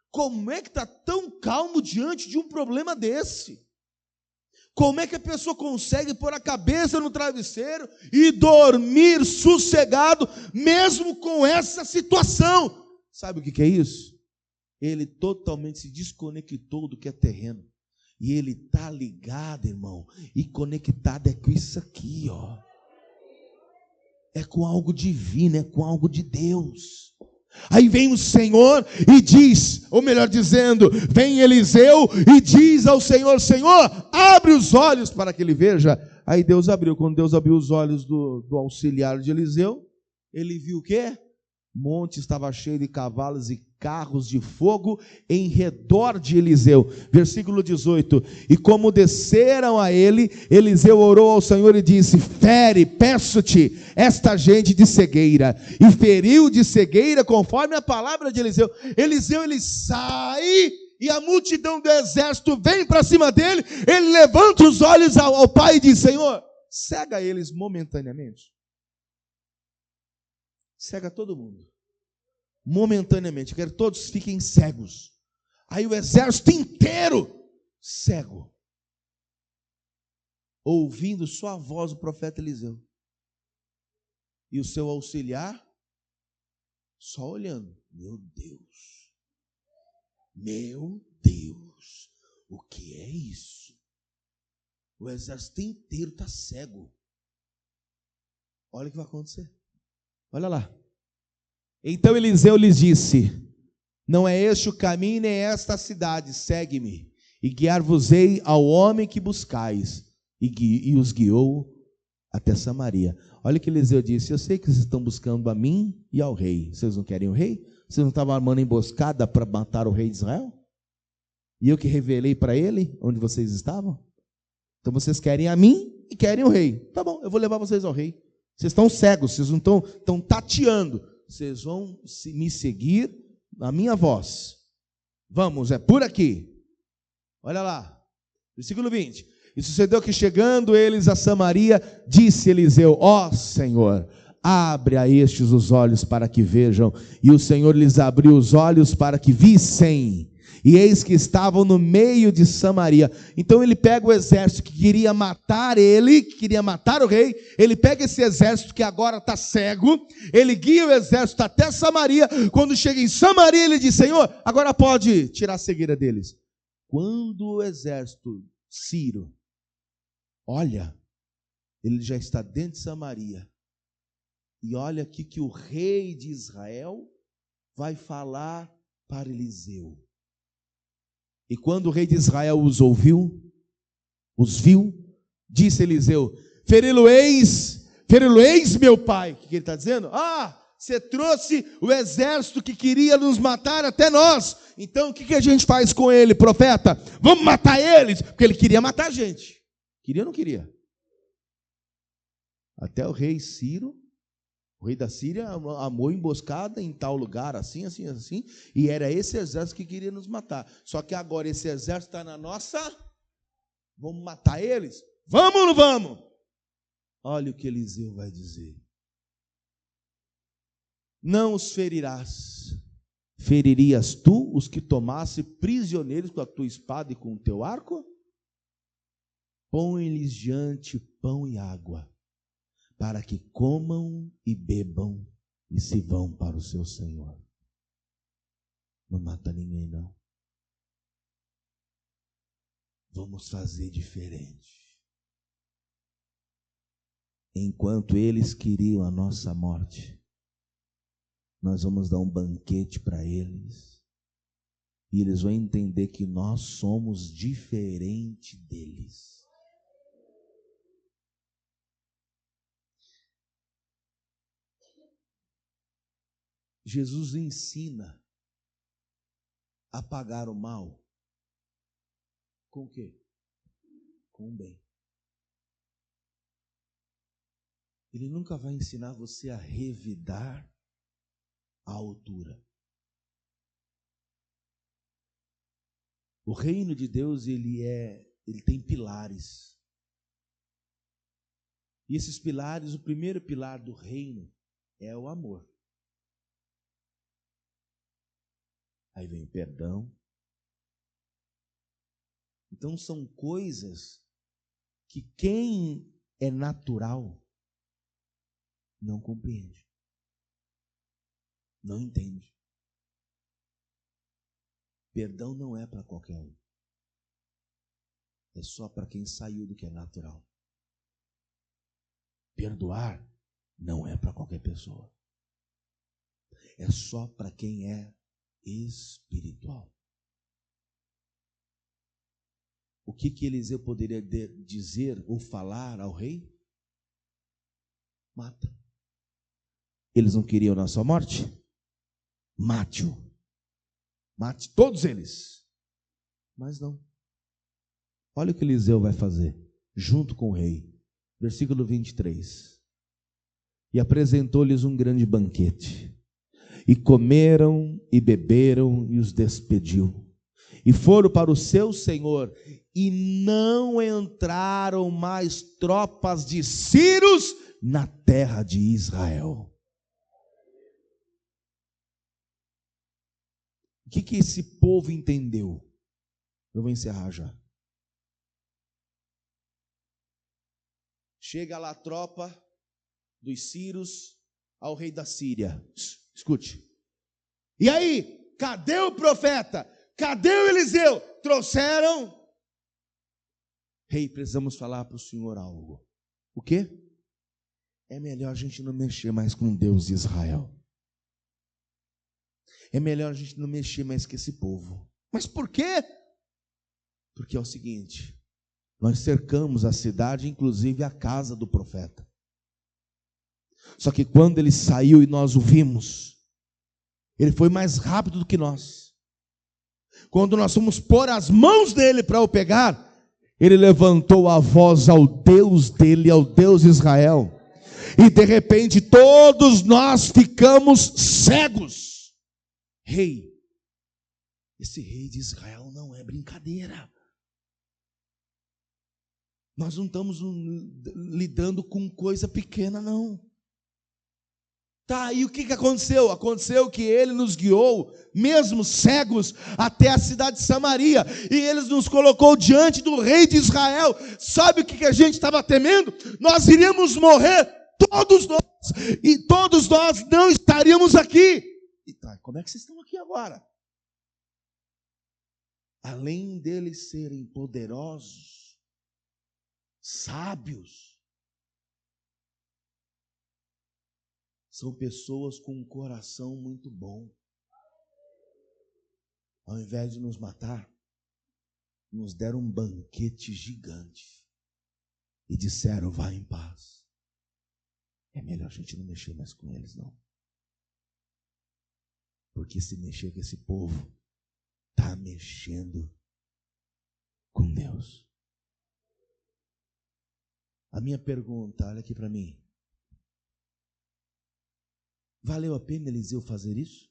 Como é que está tão calmo diante de um problema desse? Como é que a pessoa consegue pôr a cabeça no travesseiro e dormir sossegado, mesmo com essa situação? Sabe o que é isso? Ele totalmente se desconectou do que é terreno. E ele está ligado, irmão, e conectado com isso aqui, ó. É com algo divino, é com algo de Deus. Aí vem o Senhor e diz, ou melhor dizendo, vem Eliseu e diz ao Senhor, Senhor, abre os olhos para que ele veja. Aí Deus abriu. Quando Deus abriu os olhos do auxiliar de Eliseu, ele viu o quê? O monte estava cheio de cavalos e carros de fogo em redor de Eliseu. Versículo 18. E como desceram a ele, Eliseu orou ao Senhor e disse, fere, peço-te, esta gente de cegueira. E feriu de cegueira conforme a palavra de Eliseu. Eliseu, ele sai e a multidão do exército vem para cima dele. Ele levanta os olhos ao Pai e diz, Senhor, cega eles momentaneamente. Cega todo mundo. Momentaneamente. Eu quero que todos fiquem cegos. Aí o exército inteiro cego. Ouvindo só a voz do profeta Eliseu. E o seu auxiliar só olhando. Meu Deus. Meu Deus. O que é isso? O exército inteiro está cego. Olha o que vai acontecer. Olha lá. Então Eliseu lhes disse, não é este o caminho, nem esta a cidade, segue-me, e guiar-vos-ei ao homem que buscais, e os guiou até Samaria. Olha o que Eliseu disse, eu sei que vocês estão buscando a mim e ao rei, vocês não querem o rei? Vocês não estavam armando emboscada para matar o rei de Israel? E eu que revelei para ele onde vocês estavam? Então vocês querem a mim e querem o rei. Tá bom, eu vou levar vocês ao rei. Vocês estão cegos, vocês não estão tateando. Vocês vão me seguir a minha voz. Vamos, é por aqui. Olha lá, versículo 20. E sucedeu que chegando eles a Samaria, disse Eliseu: ó Senhor, abre a estes os olhos para que vejam. E o Senhor lhes abriu os olhos para que vissem. E eis que estavam no meio de Samaria. Então ele pega o exército que queria matar ele, que queria matar o rei. Ele pega esse exército que agora está cego. Ele guia o exército até Samaria. Quando chega em Samaria, ele diz: Senhor, agora pode tirar a cegueira deles. Quando o exército sírio olha, ele já está dentro de Samaria. E olha aqui que o rei de Israel vai falar para Eliseu. E quando o rei de Israel os viu, disse Eliseu: feri-lo-eis, meu pai. O que ele está dizendo? Você trouxe o exército que queria nos matar até nós. Então o que a gente faz com ele, profeta? Vamos matar eles, porque ele queria matar a gente. Queria ou não queria? Até o rei Ciro, o rei da Síria, amou emboscada em tal lugar, assim, e era esse exército que queria nos matar. Só que agora esse exército está na nossa, vamos matar eles? Vamos ou não vamos? Olha o que Eliseu vai dizer. Não os ferirás, feririas tu os que tomasse prisioneiros com a tua espada e com o teu arco? Põe-lhes diante pão e água, para que comam e bebam e se vão para o seu Senhor. Não mata ninguém, não. Vamos fazer diferente. Enquanto eles queriam a nossa morte, nós vamos dar um banquete para eles, e eles vão entender que nós somos diferente deles. Jesus ensina a pagar o mal com o quê? Com o bem. Ele nunca vai ensinar você a revidar a altura. O reino de Deus, ele tem pilares. E esses pilares, o primeiro pilar do reino é o amor. Aí vem o perdão. Então são coisas que quem é natural não compreende, não entende. Perdão não é para qualquer um. É só para quem saiu do que é natural. Perdoar não é para qualquer pessoa. É só para quem é espiritual. O que Eliseu poderia dizer ou falar ao rei? Mata. Eles não queriam nossa morte? Mate-o. Mate todos eles. Mas não. Olha o que Eliseu vai fazer junto com o rei. Versículo 23. E apresentou-lhes um grande banquete. E comeram e beberam e os despediu. E foram para o seu senhor. E não entraram mais tropas de sírios na terra de Israel. O que esse povo entendeu? Eu vou encerrar já. Chega lá a tropa dos sírios ao rei da Síria. Escute. E aí, cadê o profeta? Cadê o Eliseu? Trouxeram? Rei, precisamos falar para o senhor algo. O quê? É melhor a gente não mexer mais com Deus de Israel. É melhor a gente não mexer mais com esse povo. Mas por quê? Porque é o seguinte: nós cercamos a cidade, inclusive a casa do profeta. Só que quando ele saiu e nós o vimos, ele foi mais rápido do que nós. Quando nós fomos pôr as mãos nele para o pegar, ele levantou a voz ao Deus dele, ao Deus de Israel. E de repente todos nós ficamos cegos. rei. Esse rei de Israel não é brincadeira. Nós não estamos lidando com coisa pequena, não. Tá, e o que aconteceu? Aconteceu que ele nos guiou, mesmo cegos, até a cidade de Samaria, e ele nos colocou diante do rei de Israel. Sabe o que a gente estava temendo? Nós iríamos morrer, todos nós, e todos nós não estaríamos aqui. E tá, como é que vocês estão aqui agora? Além deles serem poderosos, sábios, são pessoas com um coração muito bom. Ao invés de nos matar, nos deram um banquete gigante e disseram: vá em paz. É melhor a gente não mexer mais com eles, não. Porque se mexer com esse povo, está mexendo com Deus. A minha pergunta, olha aqui para mim. Valeu a pena Eliseu fazer isso?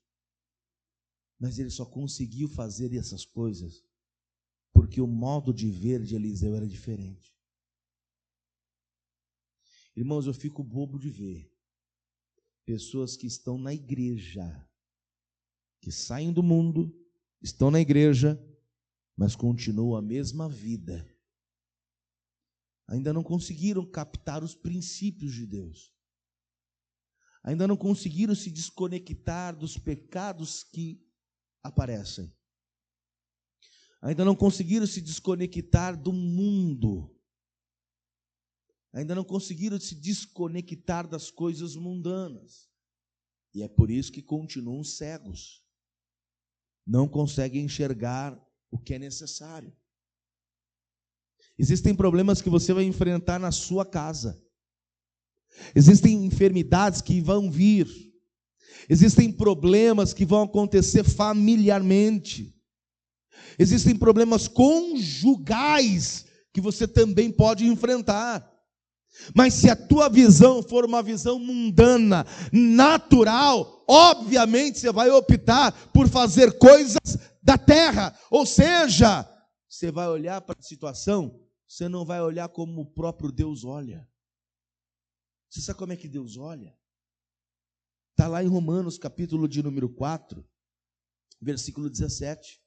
Mas ele só conseguiu fazer essas coisas porque o modo de ver de Eliseu era diferente. Irmãos, eu fico bobo de ver pessoas que estão na igreja, que saem do mundo, estão na igreja, mas continuam a mesma vida. Ainda não conseguiram captar os princípios de Deus. Ainda não conseguiram se desconectar dos pecados que aparecem. Ainda não conseguiram se desconectar do mundo. Ainda não conseguiram se desconectar das coisas mundanas. E é por isso que continuam cegos. Não conseguem enxergar o que é necessário. Existem problemas que você vai enfrentar na sua casa. Existem enfermidades que vão vir. Existem problemas que vão acontecer familiarmente. Existem problemas conjugais que você também pode enfrentar. Mas se a tua visão for uma visão mundana, natural, obviamente você vai optar por fazer coisas da terra. Ou seja, você vai olhar para a situação, você não vai olhar como o próprio Deus olha. Você sabe como é que Deus olha? Está lá em Romanos, capítulo de número 4, versículo 17.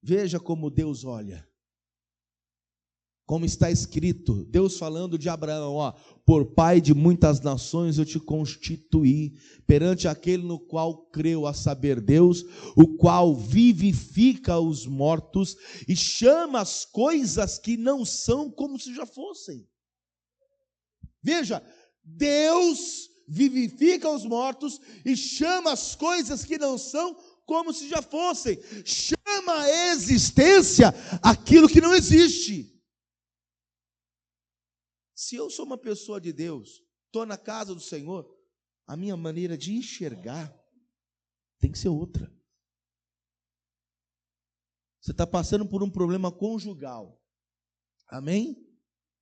Veja como Deus olha. Como está escrito, Deus falando de Abraão, ó, por pai de muitas nações eu te constituí, perante aquele no qual creu, a saber Deus, o qual vivifica os mortos e chama as coisas que não são como se já fossem. Veja, Deus vivifica os mortos e chama as coisas que não são como se já fossem. Chama a existência aquilo que não existe. Se eu sou uma pessoa de Deus, estou na casa do Senhor, a minha maneira de enxergar tem que ser outra. Você está passando por um problema conjugal. Amém?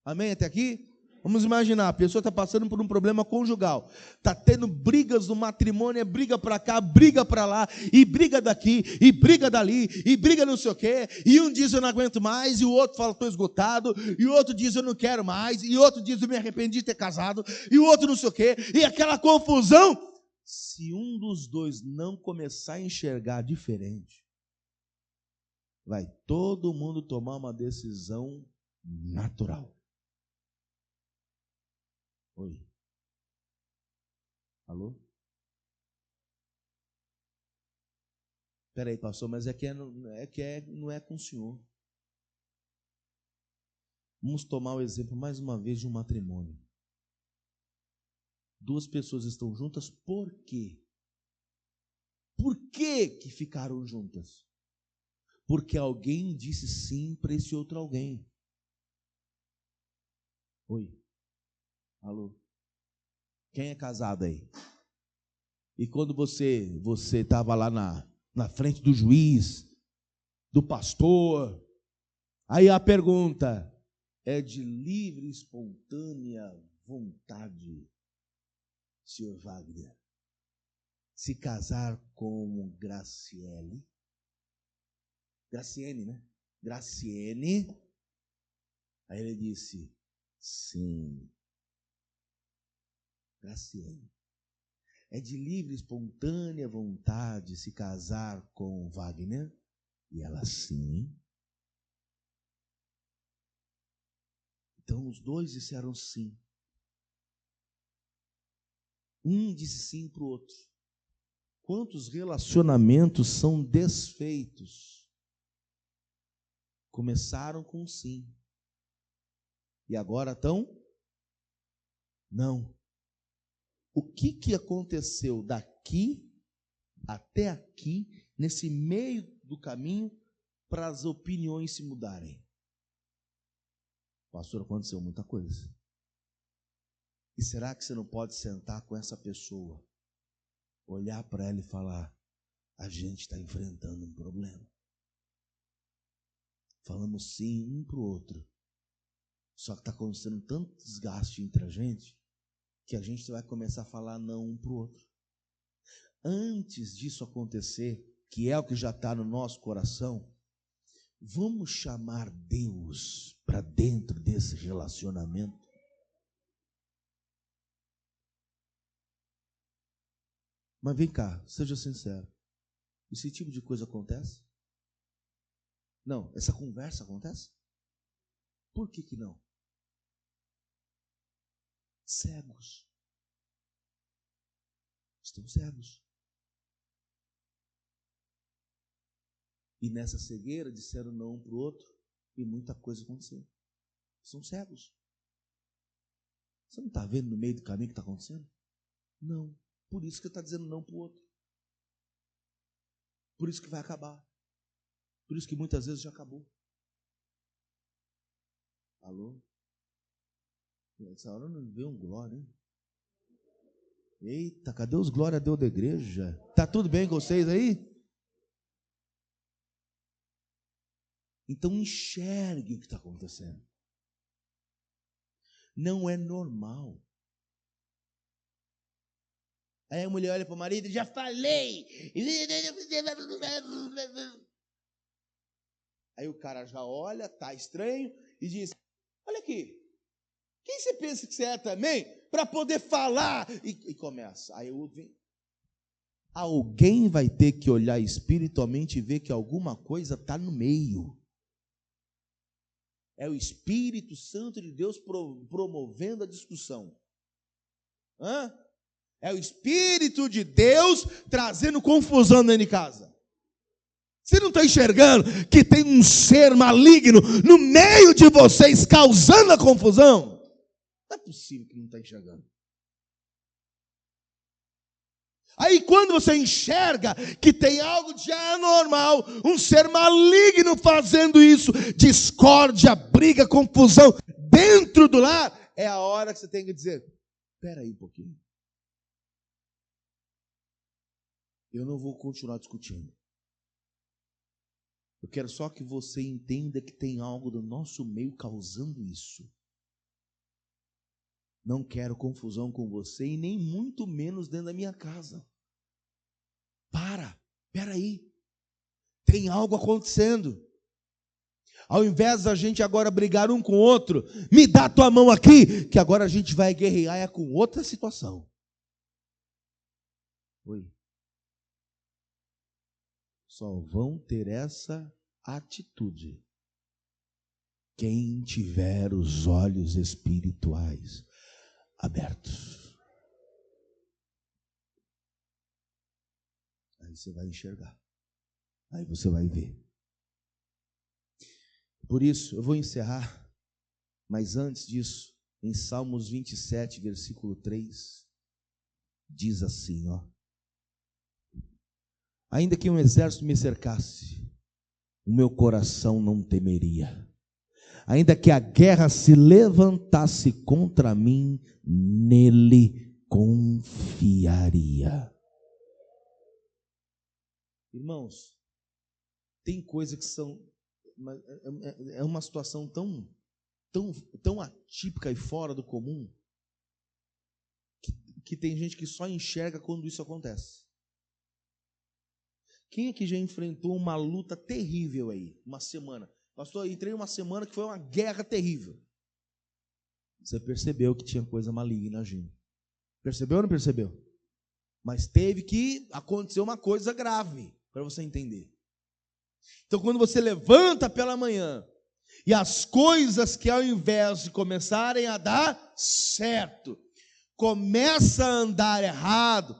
Amém até aqui? Vamos imaginar, a pessoa está passando por um problema conjugal, está tendo brigas no matrimônio, é briga para cá, briga para lá, e briga daqui, e briga dali, e briga não sei o quê, e um diz eu não aguento mais, e o outro fala estou esgotado, e o outro diz eu não quero mais, e o outro diz eu me arrependi de ter casado, e o outro não sei o quê, e aquela confusão. Se um dos dois não começar a enxergar diferente, vai todo mundo tomar uma decisão natural. Oi. Alô? Espera aí, pastor, mas não é com o senhor. Vamos tomar o exemplo mais uma vez de um matrimônio. Duas pessoas estão juntas, por quê? Por que ficaram juntas? Porque alguém disse sim para esse outro alguém. Oi. Alô? Quem é casado aí? E quando você estava lá na frente do juiz, do pastor, aí a pergunta é de livre e espontânea vontade, senhor Wagner. se casar com Graciele. Graciene, né? Graciene. Aí ele disse, sim. Graciene. É de livre, espontânea vontade se casar com Wagner? E ela, sim. Então os dois disseram sim. Um disse sim para o outro. Quantos relacionamentos são desfeitos? Começaram com sim. E agora estão? Não. O que aconteceu daqui até aqui, nesse meio do caminho, para as opiniões se mudarem? Pastor, aconteceu muita coisa. E será que você não pode sentar com essa pessoa, olhar para ela e falar, a gente está enfrentando um problema. Falamos sim um para o outro. Só que está acontecendo tanto desgaste entre a gente, que a gente vai começar a falar não um para o outro. Antes disso acontecer, que é o que já está no nosso coração, vamos chamar Deus para dentro desse relacionamento. Mas vem cá, seja sincero. Esse tipo de coisa acontece? Não, essa conversa acontece? Por que não? Cegos. Estão cegos. E nessa cegueira disseram não um para o outro e muita coisa aconteceu. São cegos. Você não está vendo no meio do caminho o que está acontecendo? Não. Por isso que está dizendo não para o outro. Por isso que vai acabar. Por isso que muitas vezes já acabou. Alô? Essa hora não veio um glória, hein? Eita, cadê os glória a Deus da igreja? Tá tudo bem com vocês aí? Então enxergue o que está acontecendo. Não é normal. Aí a mulher olha para o marido e já falei. Aí o cara já olha, tá estranho e diz, olha aqui, quem você pensa que você é também para poder falar? E começa. Aí o outro vem. Alguém vai ter que olhar espiritualmente e ver que alguma coisa está no meio. É o Espírito Santo de Deus promovendo a discussão. É o Espírito de Deus trazendo confusão dentro de casa. Você não está enxergando que tem um ser maligno no meio de vocês causando a confusão? Não é possível que não está enxergando. Aí quando você enxerga que tem algo de anormal, um ser maligno fazendo isso, discórdia, briga, confusão dentro do lar, é a hora que você tem que dizer, espera aí um pouquinho. Eu não vou continuar discutindo. Eu quero só que você entenda que tem algo do nosso meio causando isso. Não quero confusão com você e nem muito menos dentro da minha casa. Espera aí. Tem algo acontecendo. Ao invés da gente agora brigar um com o outro, me dá tua mão aqui, que agora a gente vai guerrear com outra situação. Oi. Só vão ter essa atitude quem tiver os olhos espirituais abertos. Aí você vai enxergar. Aí você vai ver. Por isso, eu vou encerrar, mas antes disso, em Salmos 27, versículo 3, diz assim, ó. Ainda que um exército me cercasse, o meu coração não temeria. Ainda que a guerra se levantasse contra mim, nele confiaria. Irmãos, tem coisas que são... É uma situação tão atípica e fora do comum, que tem gente que só enxerga quando isso acontece. Quem aqui já enfrentou uma luta terrível aí? Uma semana. Pastor, eu entrei uma semana que foi uma guerra terrível. Você percebeu que tinha coisa maligna agindo. Percebeu ou não percebeu? Mas teve que acontecer uma coisa grave para você entender. Então, quando você levanta pela manhã e as coisas que ao invés de começarem a dar certo, começa a andar errado,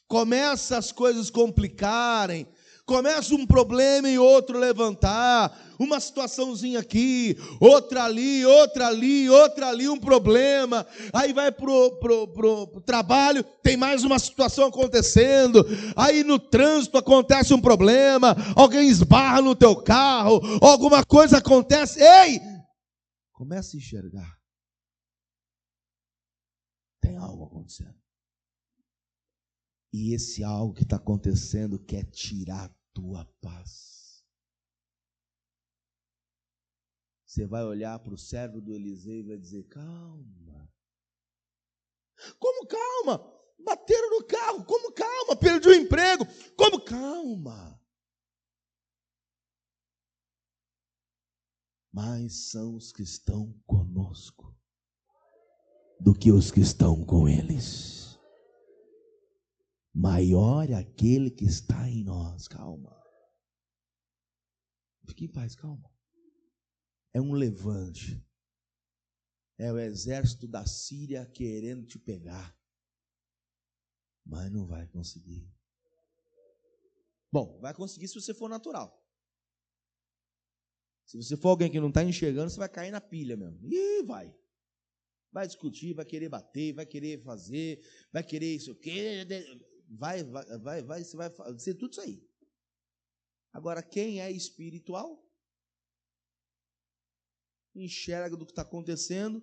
começa as coisas complicarem, começa um problema e outro levantar, uma situaçãozinha aqui, outra ali, outra ali, outra ali, um problema, aí vai pro trabalho, tem mais uma situação acontecendo, aí no trânsito acontece um problema, alguém esbarra no teu carro, alguma coisa acontece, ei! Começa a enxergar. Tem algo acontecendo. E esse algo que está acontecendo quer tirar a tua paz. Você vai olhar para o servo do Eliseu e vai dizer, calma. Como calma? Bateram no carro. Como calma? Perdi o emprego. Como calma? Mais são os que estão conosco do que os que estão com eles. Maior é aquele que está em nós. Calma. Fique em paz, calma. É um levante. É o exército da Síria querendo te pegar. Mas não vai conseguir. Bom, vai conseguir se você for natural. Se você for alguém que não está enxergando, você vai cair na pilha mesmo. E vai. Vai discutir, vai querer bater, vai querer fazer, vai querer isso o quê. Vai, você vai fazer tudo isso aí. Agora, quem é espiritual, enxerga do que está acontecendo,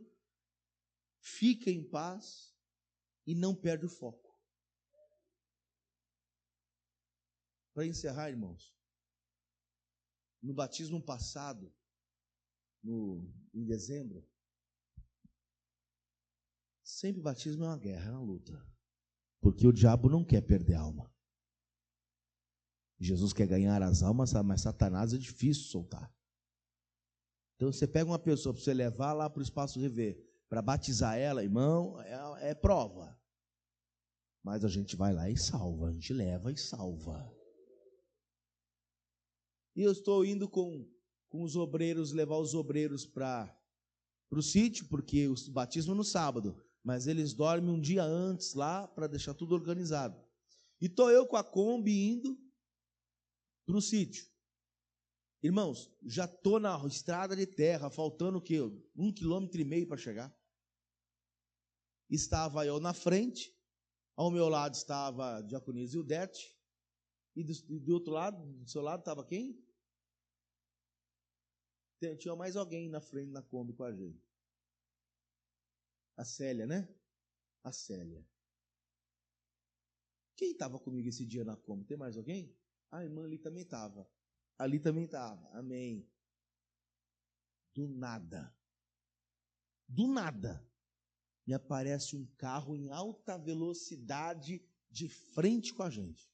fica em paz e não perde o foco. Para encerrar, irmãos, no batismo passado, em dezembro, sempre batismo é uma guerra, é uma luta. Porque o diabo não quer perder a alma. Jesus quer ganhar as almas, mas Satanás é difícil soltar. Então você pega uma pessoa para você levar lá para o espaço rever, para batizar ela, irmão, é prova. Mas a gente vai lá e salva, a gente leva e salva. E eu estou indo com os obreiros, levar os obreiros para o sítio, porque o batismo é no sábado, mas eles dormem um dia antes lá para deixar tudo organizado. E estou eu com a Kombi indo para o sítio. Irmãos, já estou na estrada de terra, faltando o quê? 1,5 km para chegar. Estava eu na frente, ao meu lado estava a Diaconisa Ildete, e do outro lado, do seu lado estava quem? Tinha mais alguém na frente na Kombi com a gente. A Célia, né? A Célia. Quem estava comigo esse dia na Kombi? Tem mais alguém? A irmã ali também estava. Ali também estava. Amém. Do nada, me aparece um carro em alta velocidade de frente com a gente.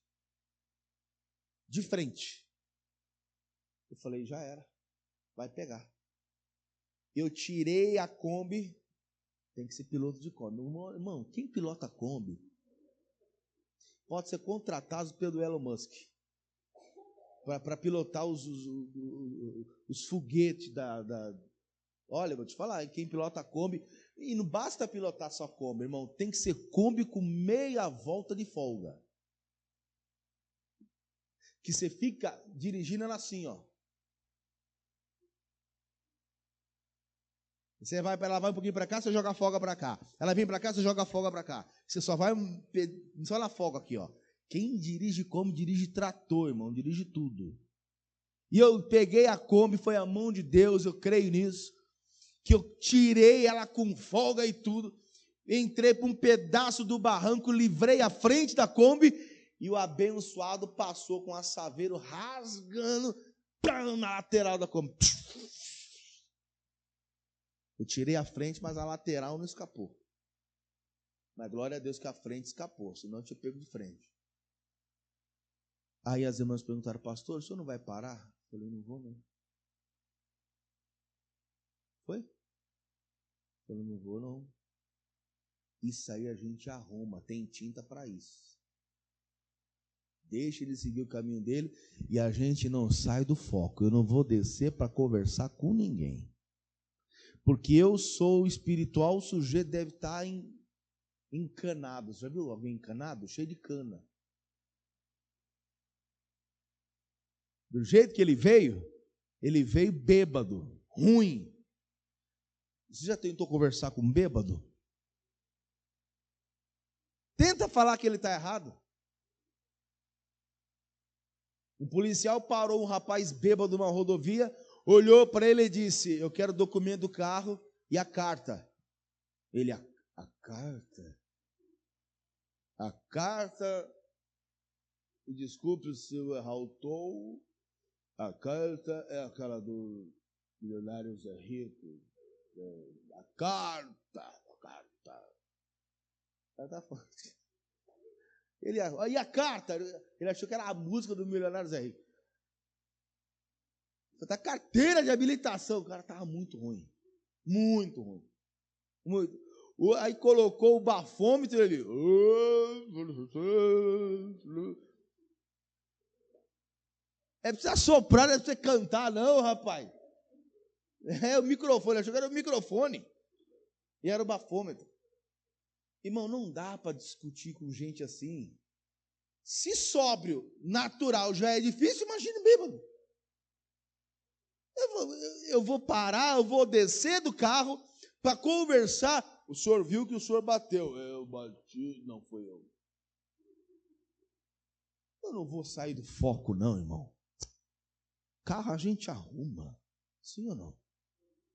De frente. Eu falei, já era. Vai pegar. Eu tirei a Kombi. Tem que ser piloto de Kombi. Irmão, quem pilota a Kombi pode ser contratado pelo Elon Musk para pilotar os foguetes Olha, eu vou te falar, quem pilota a Kombi, e não basta pilotar só Kombi, irmão, tem que ser Kombi com meia volta de folga. Que você fica dirigindo ela assim, ó. Ela vai um pouquinho para cá, você joga a folga para cá. Ela vem para cá, você joga a folga para cá. Você só vai só na folga aqui, ó. Quem dirige Kombi, dirige trator, irmão, dirige tudo. E eu peguei a Kombi, foi a mão de Deus, eu creio nisso, que eu tirei ela com folga e tudo, entrei para um pedaço do barranco, livrei a frente da Kombi, e o abençoado passou com a saveiro rasgando na lateral da Kombi. Eu tirei a frente, mas a lateral não escapou. Mas glória a Deus que a frente escapou, senão eu tinha pego de frente. Aí as irmãs perguntaram, pastor, o senhor não vai parar? Eu falei, não vou não. Foi? Eu falei, não vou não. Isso aí a gente arruma, tem tinta para isso. Deixa ele seguir o caminho dele e a gente não sai do foco. Eu não vou descer para conversar com ninguém. Porque eu sou espiritual, o sujeito deve estar encanado. Já viu alguém encanado? Cheio de cana. Do jeito que ele veio bêbado, ruim. Você já tentou conversar com um bêbado? Tenta falar que ele está errado. Um policial parou um rapaz bêbado numa rodovia, olhou para ele e disse, eu quero o documento do carro e a carta. Ele, a carta? A carta, desculpe se eu errou, a carta é aquela do milionário Zé Rico. A carta. Ela tá falando. E a carta? Ele achou que era a música do milionário Zé Rico. A carteira de habilitação. O cara estava muito ruim. Muito ruim. Muito. Aí colocou o bafômetro e ele. É pra você assoprar, não é pra você cantar, não, rapaz. É o microfone, achou que era o microfone. E era o bafômetro. Irmão, não dá para discutir com gente assim. Se sóbrio, natural, já é difícil, imagine bêbado. Eu vou parar, eu vou descer do carro para conversar. O senhor viu que o senhor bateu. Eu bati, não foi eu. Eu não vou sair do foco, não, irmão. Carro a gente arruma. Sim ou não?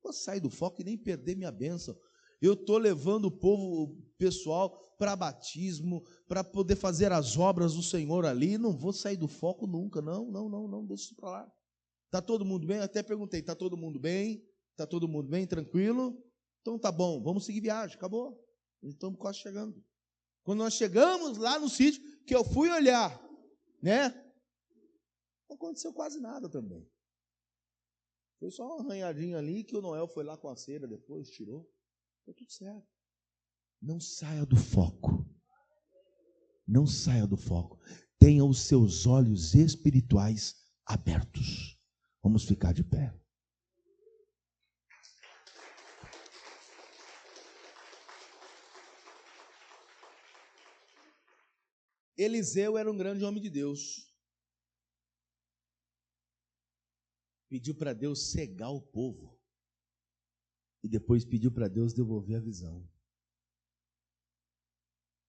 Vou sair do foco e nem perder minha bênção. Eu estou levando o povo, o pessoal, para batismo, para poder fazer as obras do Senhor ali. Não vou sair do foco nunca. Não, deixa isso para lá. Está todo mundo bem? Até perguntei, está todo mundo bem? Está todo mundo bem? Tranquilo? Então tá bom, vamos seguir viagem, acabou. Estamos quase chegando. Quando nós chegamos lá no sítio, que eu fui olhar, né? Não aconteceu quase nada também. Foi só um arranhadinho ali que o Noel foi lá com a cera depois, tirou. Foi tudo certo. Não saia do foco. Não saia do foco. Tenha os seus olhos espirituais abertos. Vamos ficar de pé. Eliseu era um grande homem de Deus. Pediu para Deus cegar o povo. E depois pediu para Deus devolver a visão.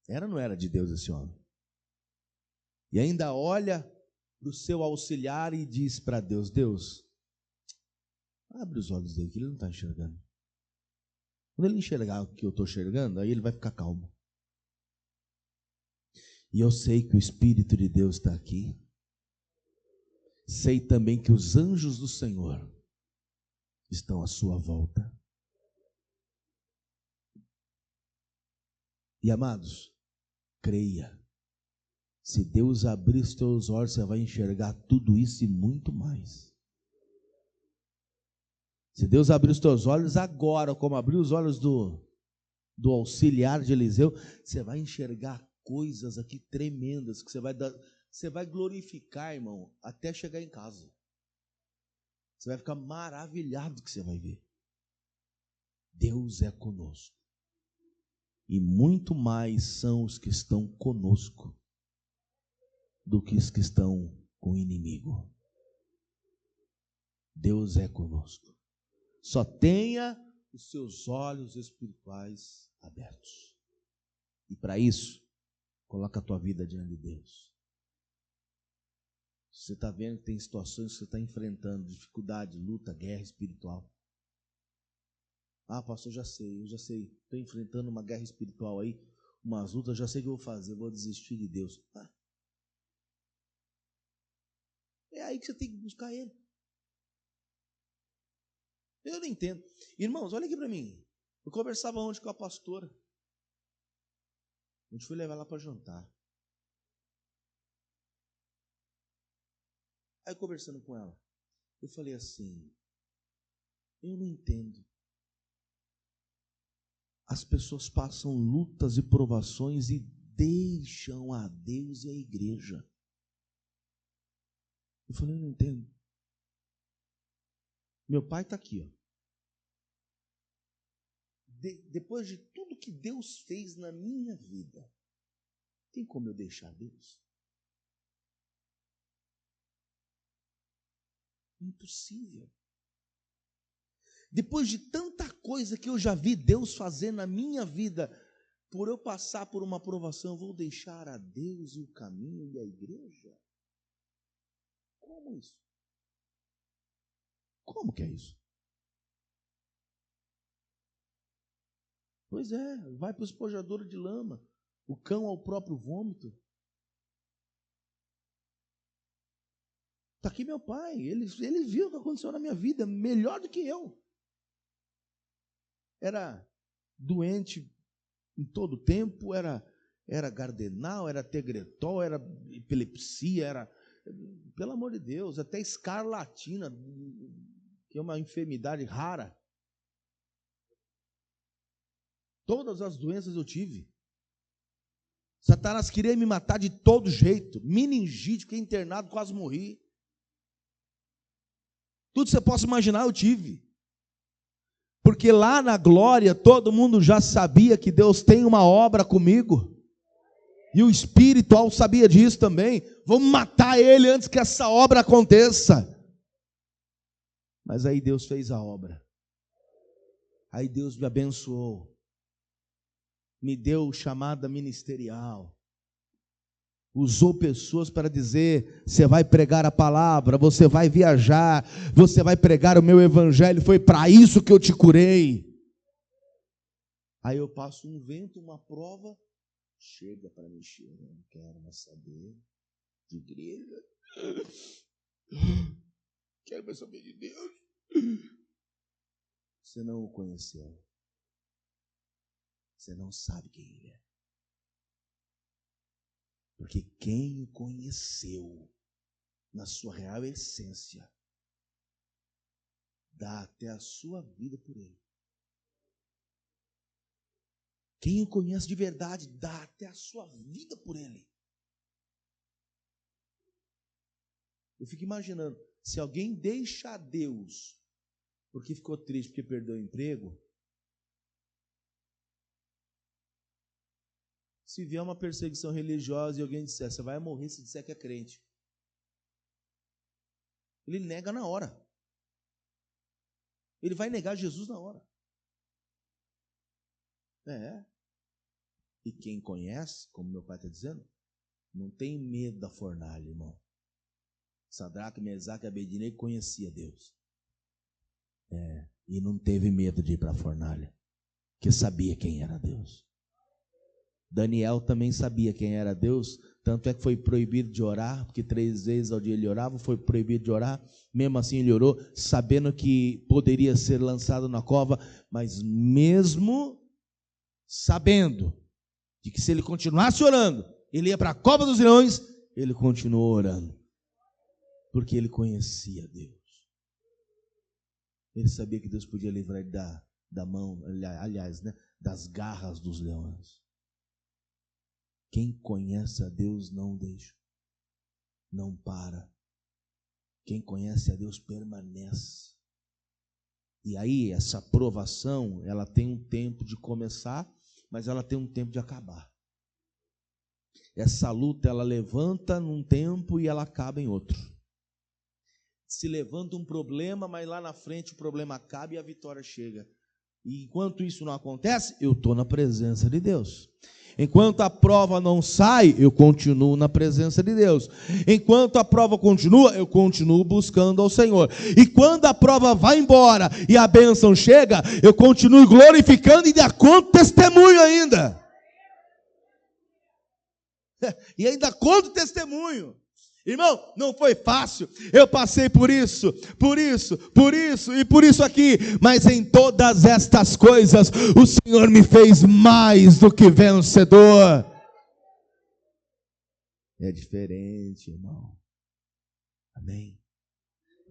Era ou não era de Deus esse homem? E ainda olha para o seu auxiliar e diz para Deus, Deus, abre os olhos dele, que ele não está enxergando. Quando ele enxergar o que eu estou enxergando, aí ele vai ficar calmo. E eu sei que o Espírito de Deus está aqui. Sei também que os anjos do Senhor estão à sua volta. E amados, creia. Se Deus abrir os teus olhos, você vai enxergar tudo isso e muito mais. Se Deus abrir os teus olhos agora, como abriu os olhos do auxiliar de Eliseu, você vai enxergar coisas aqui tremendas, que você vai glorificar, irmão, até chegar em casa. Você vai ficar maravilhado que você vai ver. Deus é conosco. E muito mais são os que estão conosco do que os que estão com o inimigo. Deus é conosco. Só tenha os seus olhos espirituais abertos. E para isso, coloca a tua vida diante de Deus. Você está vendo que tem situações que você está enfrentando, dificuldade, luta, guerra espiritual. Ah, pastor, eu já sei, estou enfrentando uma guerra espiritual aí, umas lutas, já sei o que eu vou fazer, eu vou desistir de Deus. Ah. É aí que você tem que buscar Ele. Eu não entendo. Irmãos, olha aqui para mim. Eu conversava ontem com a pastora. A gente foi levar ela para jantar. Aí conversando com ela, eu falei assim, eu não entendo. As pessoas passam lutas e provações e deixam a Deus e a igreja. Eu falei, eu não entendo. Meu pai está aqui, ó. Depois de tudo que Deus fez na minha vida, tem como eu deixar Deus? Impossível. Depois de tanta coisa que eu já vi Deus fazer na minha vida, por eu passar por uma provação, eu vou deixar a Deus e o caminho e a igreja? Como isso? Como que é isso? Pois é, vai para o espojadouro de lama, o cão ao próprio vômito. Está aqui meu pai, ele viu o que aconteceu na minha vida, melhor do que eu. Era doente em todo o tempo, era gardenal, era tegretol, era epilepsia, era, pelo amor de Deus, até escarlatina, que é uma enfermidade rara. Todas as doenças eu tive. Satanás queria me matar de todo jeito. Meningite, fiquei internado, quase morri. Tudo que você possa imaginar eu tive. Porque lá na glória todo mundo já sabia que Deus tem uma obra comigo. E o espiritual sabia disso também. Vamos matar ele antes que essa obra aconteça. Mas aí Deus fez a obra. Aí Deus me abençoou. Me deu chamada ministerial, usou pessoas para dizer, você vai pregar a palavra, você vai viajar, você vai pregar o meu evangelho, foi para isso que eu te curei. Aí eu passo um vento, uma prova, chega para mexer, eu não quero mais saber de igreja, quero mais saber de Deus. Você não o conheceu. Você não sabe quem ele é. Porque quem o conheceu na sua real essência, dá até a sua vida por ele. Quem o conhece de verdade, dá até a sua vida por ele. Eu fico imaginando, se alguém deixa Deus porque ficou triste, porque perdeu o emprego, se vier uma perseguição religiosa e alguém disser, você vai morrer se disser que é crente, ele nega na hora. Ele vai negar Jesus na hora. E quem conhece, como meu pai está dizendo, não tem medo da fornalha, irmão. Sadraque, Mesaque e Abednego conhecia Deus. E não teve medo de ir para a fornalha, porque sabia quem era Deus. Daniel também sabia quem era Deus, tanto é que foi proibido de orar, porque 3 vezes ao dia ele orava, foi proibido de orar, mesmo assim ele orou, sabendo que poderia ser lançado na cova, mas mesmo sabendo de que se ele continuasse orando, ele ia para a cova dos leões, ele continuou orando, porque ele conhecia Deus. Ele sabia que Deus podia livrar ele da mão, aliás, das garras dos leões. Quem conhece a Deus não deixa, não para. Quem conhece a Deus permanece. E aí essa provação, ela tem um tempo de começar, mas ela tem um tempo de acabar. Essa luta, ela levanta num tempo e ela acaba em outro. Se levanta um problema, mas lá na frente o problema acaba e a vitória chega. E enquanto isso não acontece, eu estou na presença de Deus. Enquanto a prova não sai, eu continuo na presença de Deus. Enquanto a prova continua, eu continuo buscando ao Senhor. E quando a prova vai embora e a bênção chega, eu continuo glorificando e ainda conto testemunho ainda. E ainda conto testemunho. Irmão, não foi fácil, eu passei por isso e por isso aqui, mas em todas estas coisas, o Senhor me fez mais do que vencedor. É diferente, irmão. Amém?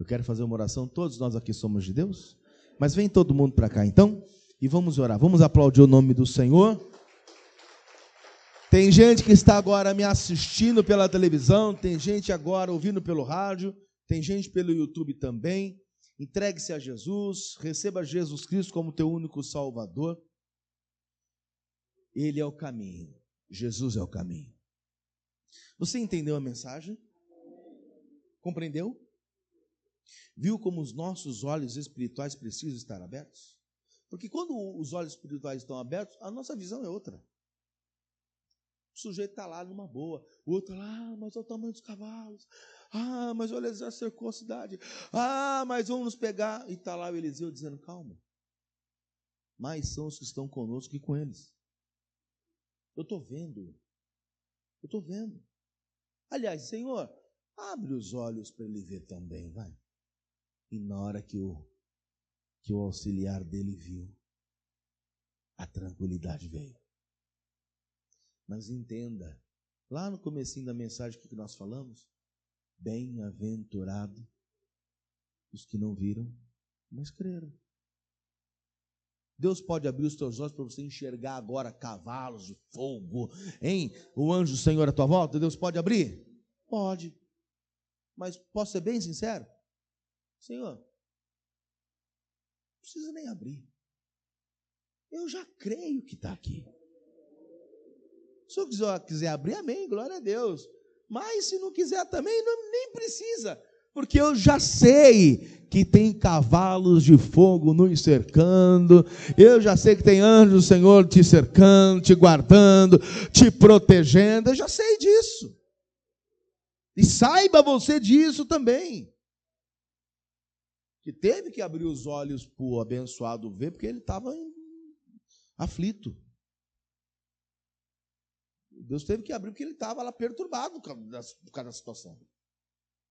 Eu quero fazer uma oração, todos nós aqui somos de Deus, mas vem todo mundo para cá então, e vamos orar, vamos aplaudir o nome do Senhor. Tem gente que está agora me assistindo pela televisão, tem gente agora ouvindo pelo rádio, tem gente pelo YouTube também. Entregue-se a Jesus, receba Jesus Cristo como teu único Salvador. Ele é o caminho, Jesus é o caminho. Você entendeu a mensagem? Compreendeu? Viu como os nossos olhos espirituais precisam estar abertos? Porque quando os olhos espirituais estão abertos, a nossa visão é outra. O sujeito está lá numa boa, o outro lá, mas olha o tamanho dos cavalos. Mas olha, já cercou a cidade. Mas vamos nos pegar. E está lá o Eliseu dizendo, calma. Mais são os que estão conosco que com eles. Eu estou vendo. Aliás, Senhor, abre os olhos para ele ver também, vai. E na hora que o auxiliar dele viu, a tranquilidade veio. Mas entenda, lá no comecinho da mensagem, o que nós falamos? Bem-aventurado os que não viram, mas creram. Deus pode abrir os teus olhos para você enxergar agora cavalos de fogo, hein? O anjo do Senhor à tua volta, Deus pode abrir? Pode. Mas posso ser bem sincero? Senhor, não precisa nem abrir. Eu já creio que está aqui. Se o senhor quiser abrir, amém, glória a Deus. Mas se não quiser também, nem precisa. Porque eu já sei que tem cavalos de fogo nos cercando. Eu já sei que tem anjos do Senhor te cercando, te guardando, te protegendo. Eu já sei disso. E saiba você disso também. Que teve que abrir os olhos para o abençoado ver, porque ele estava aflito. Deus teve que abrir porque ele estava lá perturbado por causa da situação.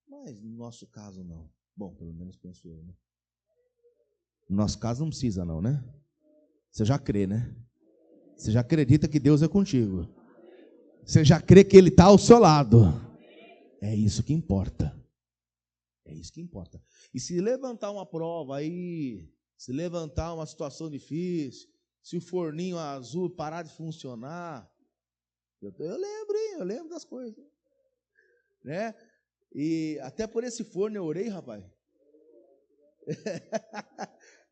Mas no nosso caso não. Bom, pelo menos penso eu, né? No nosso caso não precisa não, né? Você já crê, né? Você já acredita que Deus é contigo. Você já crê que Ele está ao seu lado. É isso que importa. É isso que importa. E se levantar uma prova aí, se levantar uma situação difícil, se o forninho azul parar de funcionar, eu lembro das coisas, né? E até por esse forno eu orei, rapaz.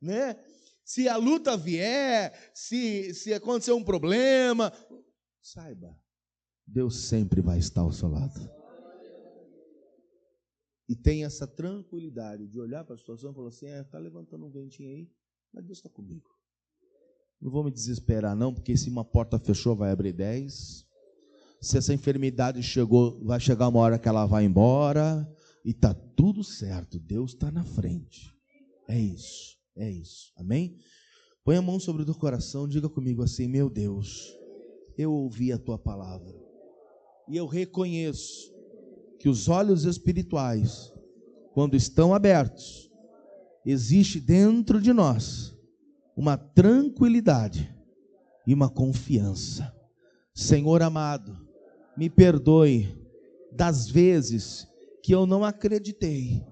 Né? Se a luta vier, se acontecer um problema, saiba, Deus sempre vai estar ao seu lado. E tem essa tranquilidade de olhar para a situação e falar assim, está levantando um ventinho aí, mas Deus está comigo. Não vou me desesperar não, porque se uma porta fechou, vai abrir 10. Se essa enfermidade chegou, vai chegar uma hora que ela vai embora, e está tudo certo, Deus está na frente. É isso, amém? Põe a mão sobre o teu coração, diga comigo assim, meu Deus, eu ouvi a tua palavra, e eu reconheço que os olhos espirituais, quando estão abertos, existe dentro de nós uma tranquilidade e uma confiança. Senhor amado, me perdoe das vezes que eu não acreditei,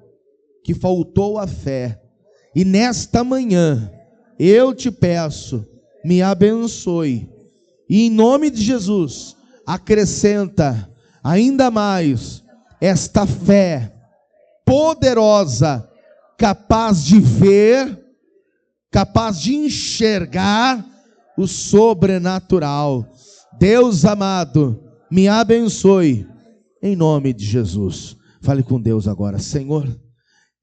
que faltou a fé, e nesta manhã eu te peço, me abençoe, e em nome de Jesus, acrescenta ainda mais esta fé poderosa, capaz de ver, capaz de enxergar o sobrenatural. Deus amado, me abençoe, em nome de Jesus. Fale com Deus agora. Senhor,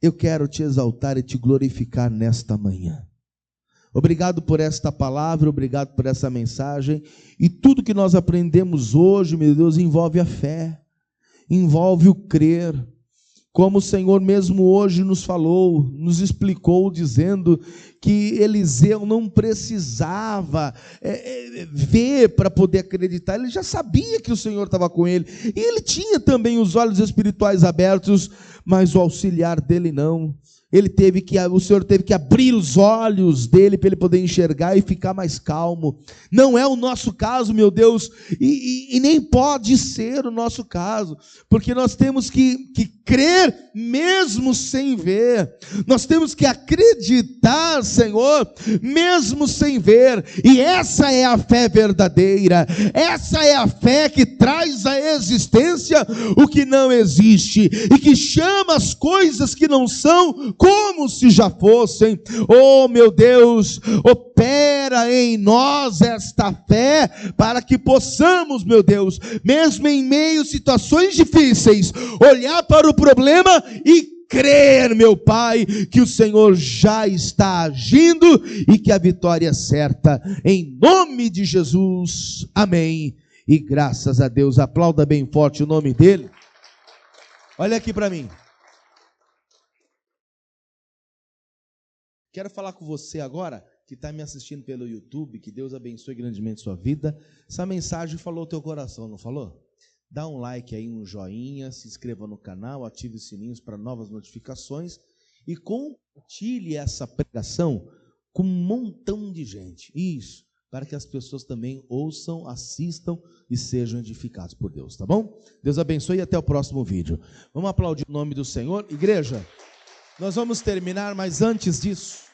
eu quero te exaltar e te glorificar nesta manhã. Obrigado por esta palavra, obrigado por essa mensagem, e tudo que nós aprendemos hoje, meu Deus, envolve a fé, envolve o crer, como o Senhor mesmo hoje nos falou, nos explicou, dizendo que Eliseu não precisava ver para poder acreditar, ele já sabia que o Senhor estava com ele, e ele tinha também os olhos espirituais abertos, mas o auxiliar dele não. o Senhor teve que abrir os olhos dele para ele poder enxergar e ficar mais calmo. Não é o nosso caso, meu Deus, e nem pode ser o nosso caso, porque nós temos que crer mesmo sem ver. Nós temos que acreditar, Senhor, mesmo sem ver. E essa é a fé verdadeira. Essa é a fé que traz à existência o que não existe e que chama as coisas que não são como se já fossem. Oh, meu Deus, opera em nós esta fé para que possamos, meu Deus, mesmo em meio a situações difíceis, olhar para o problema e crer, meu Pai, que o Senhor já está agindo e que a vitória é certa. Em nome de Jesus, amém. E graças a Deus, aplauda bem forte o nome dele. Olha aqui para mim. Quero falar com você agora, que está me assistindo pelo YouTube, que Deus abençoe grandemente sua vida. Essa mensagem falou o teu coração, não falou? Dá um like aí, um joinha, se inscreva no canal, ative os sininhos para novas notificações e compartilhe essa pregação com um montão de gente. Isso, para que as pessoas também ouçam, assistam e sejam edificados por Deus, tá bom? Deus abençoe e até o próximo vídeo. Vamos aplaudir o nome do Senhor. Igreja, nós vamos terminar, mas antes disso,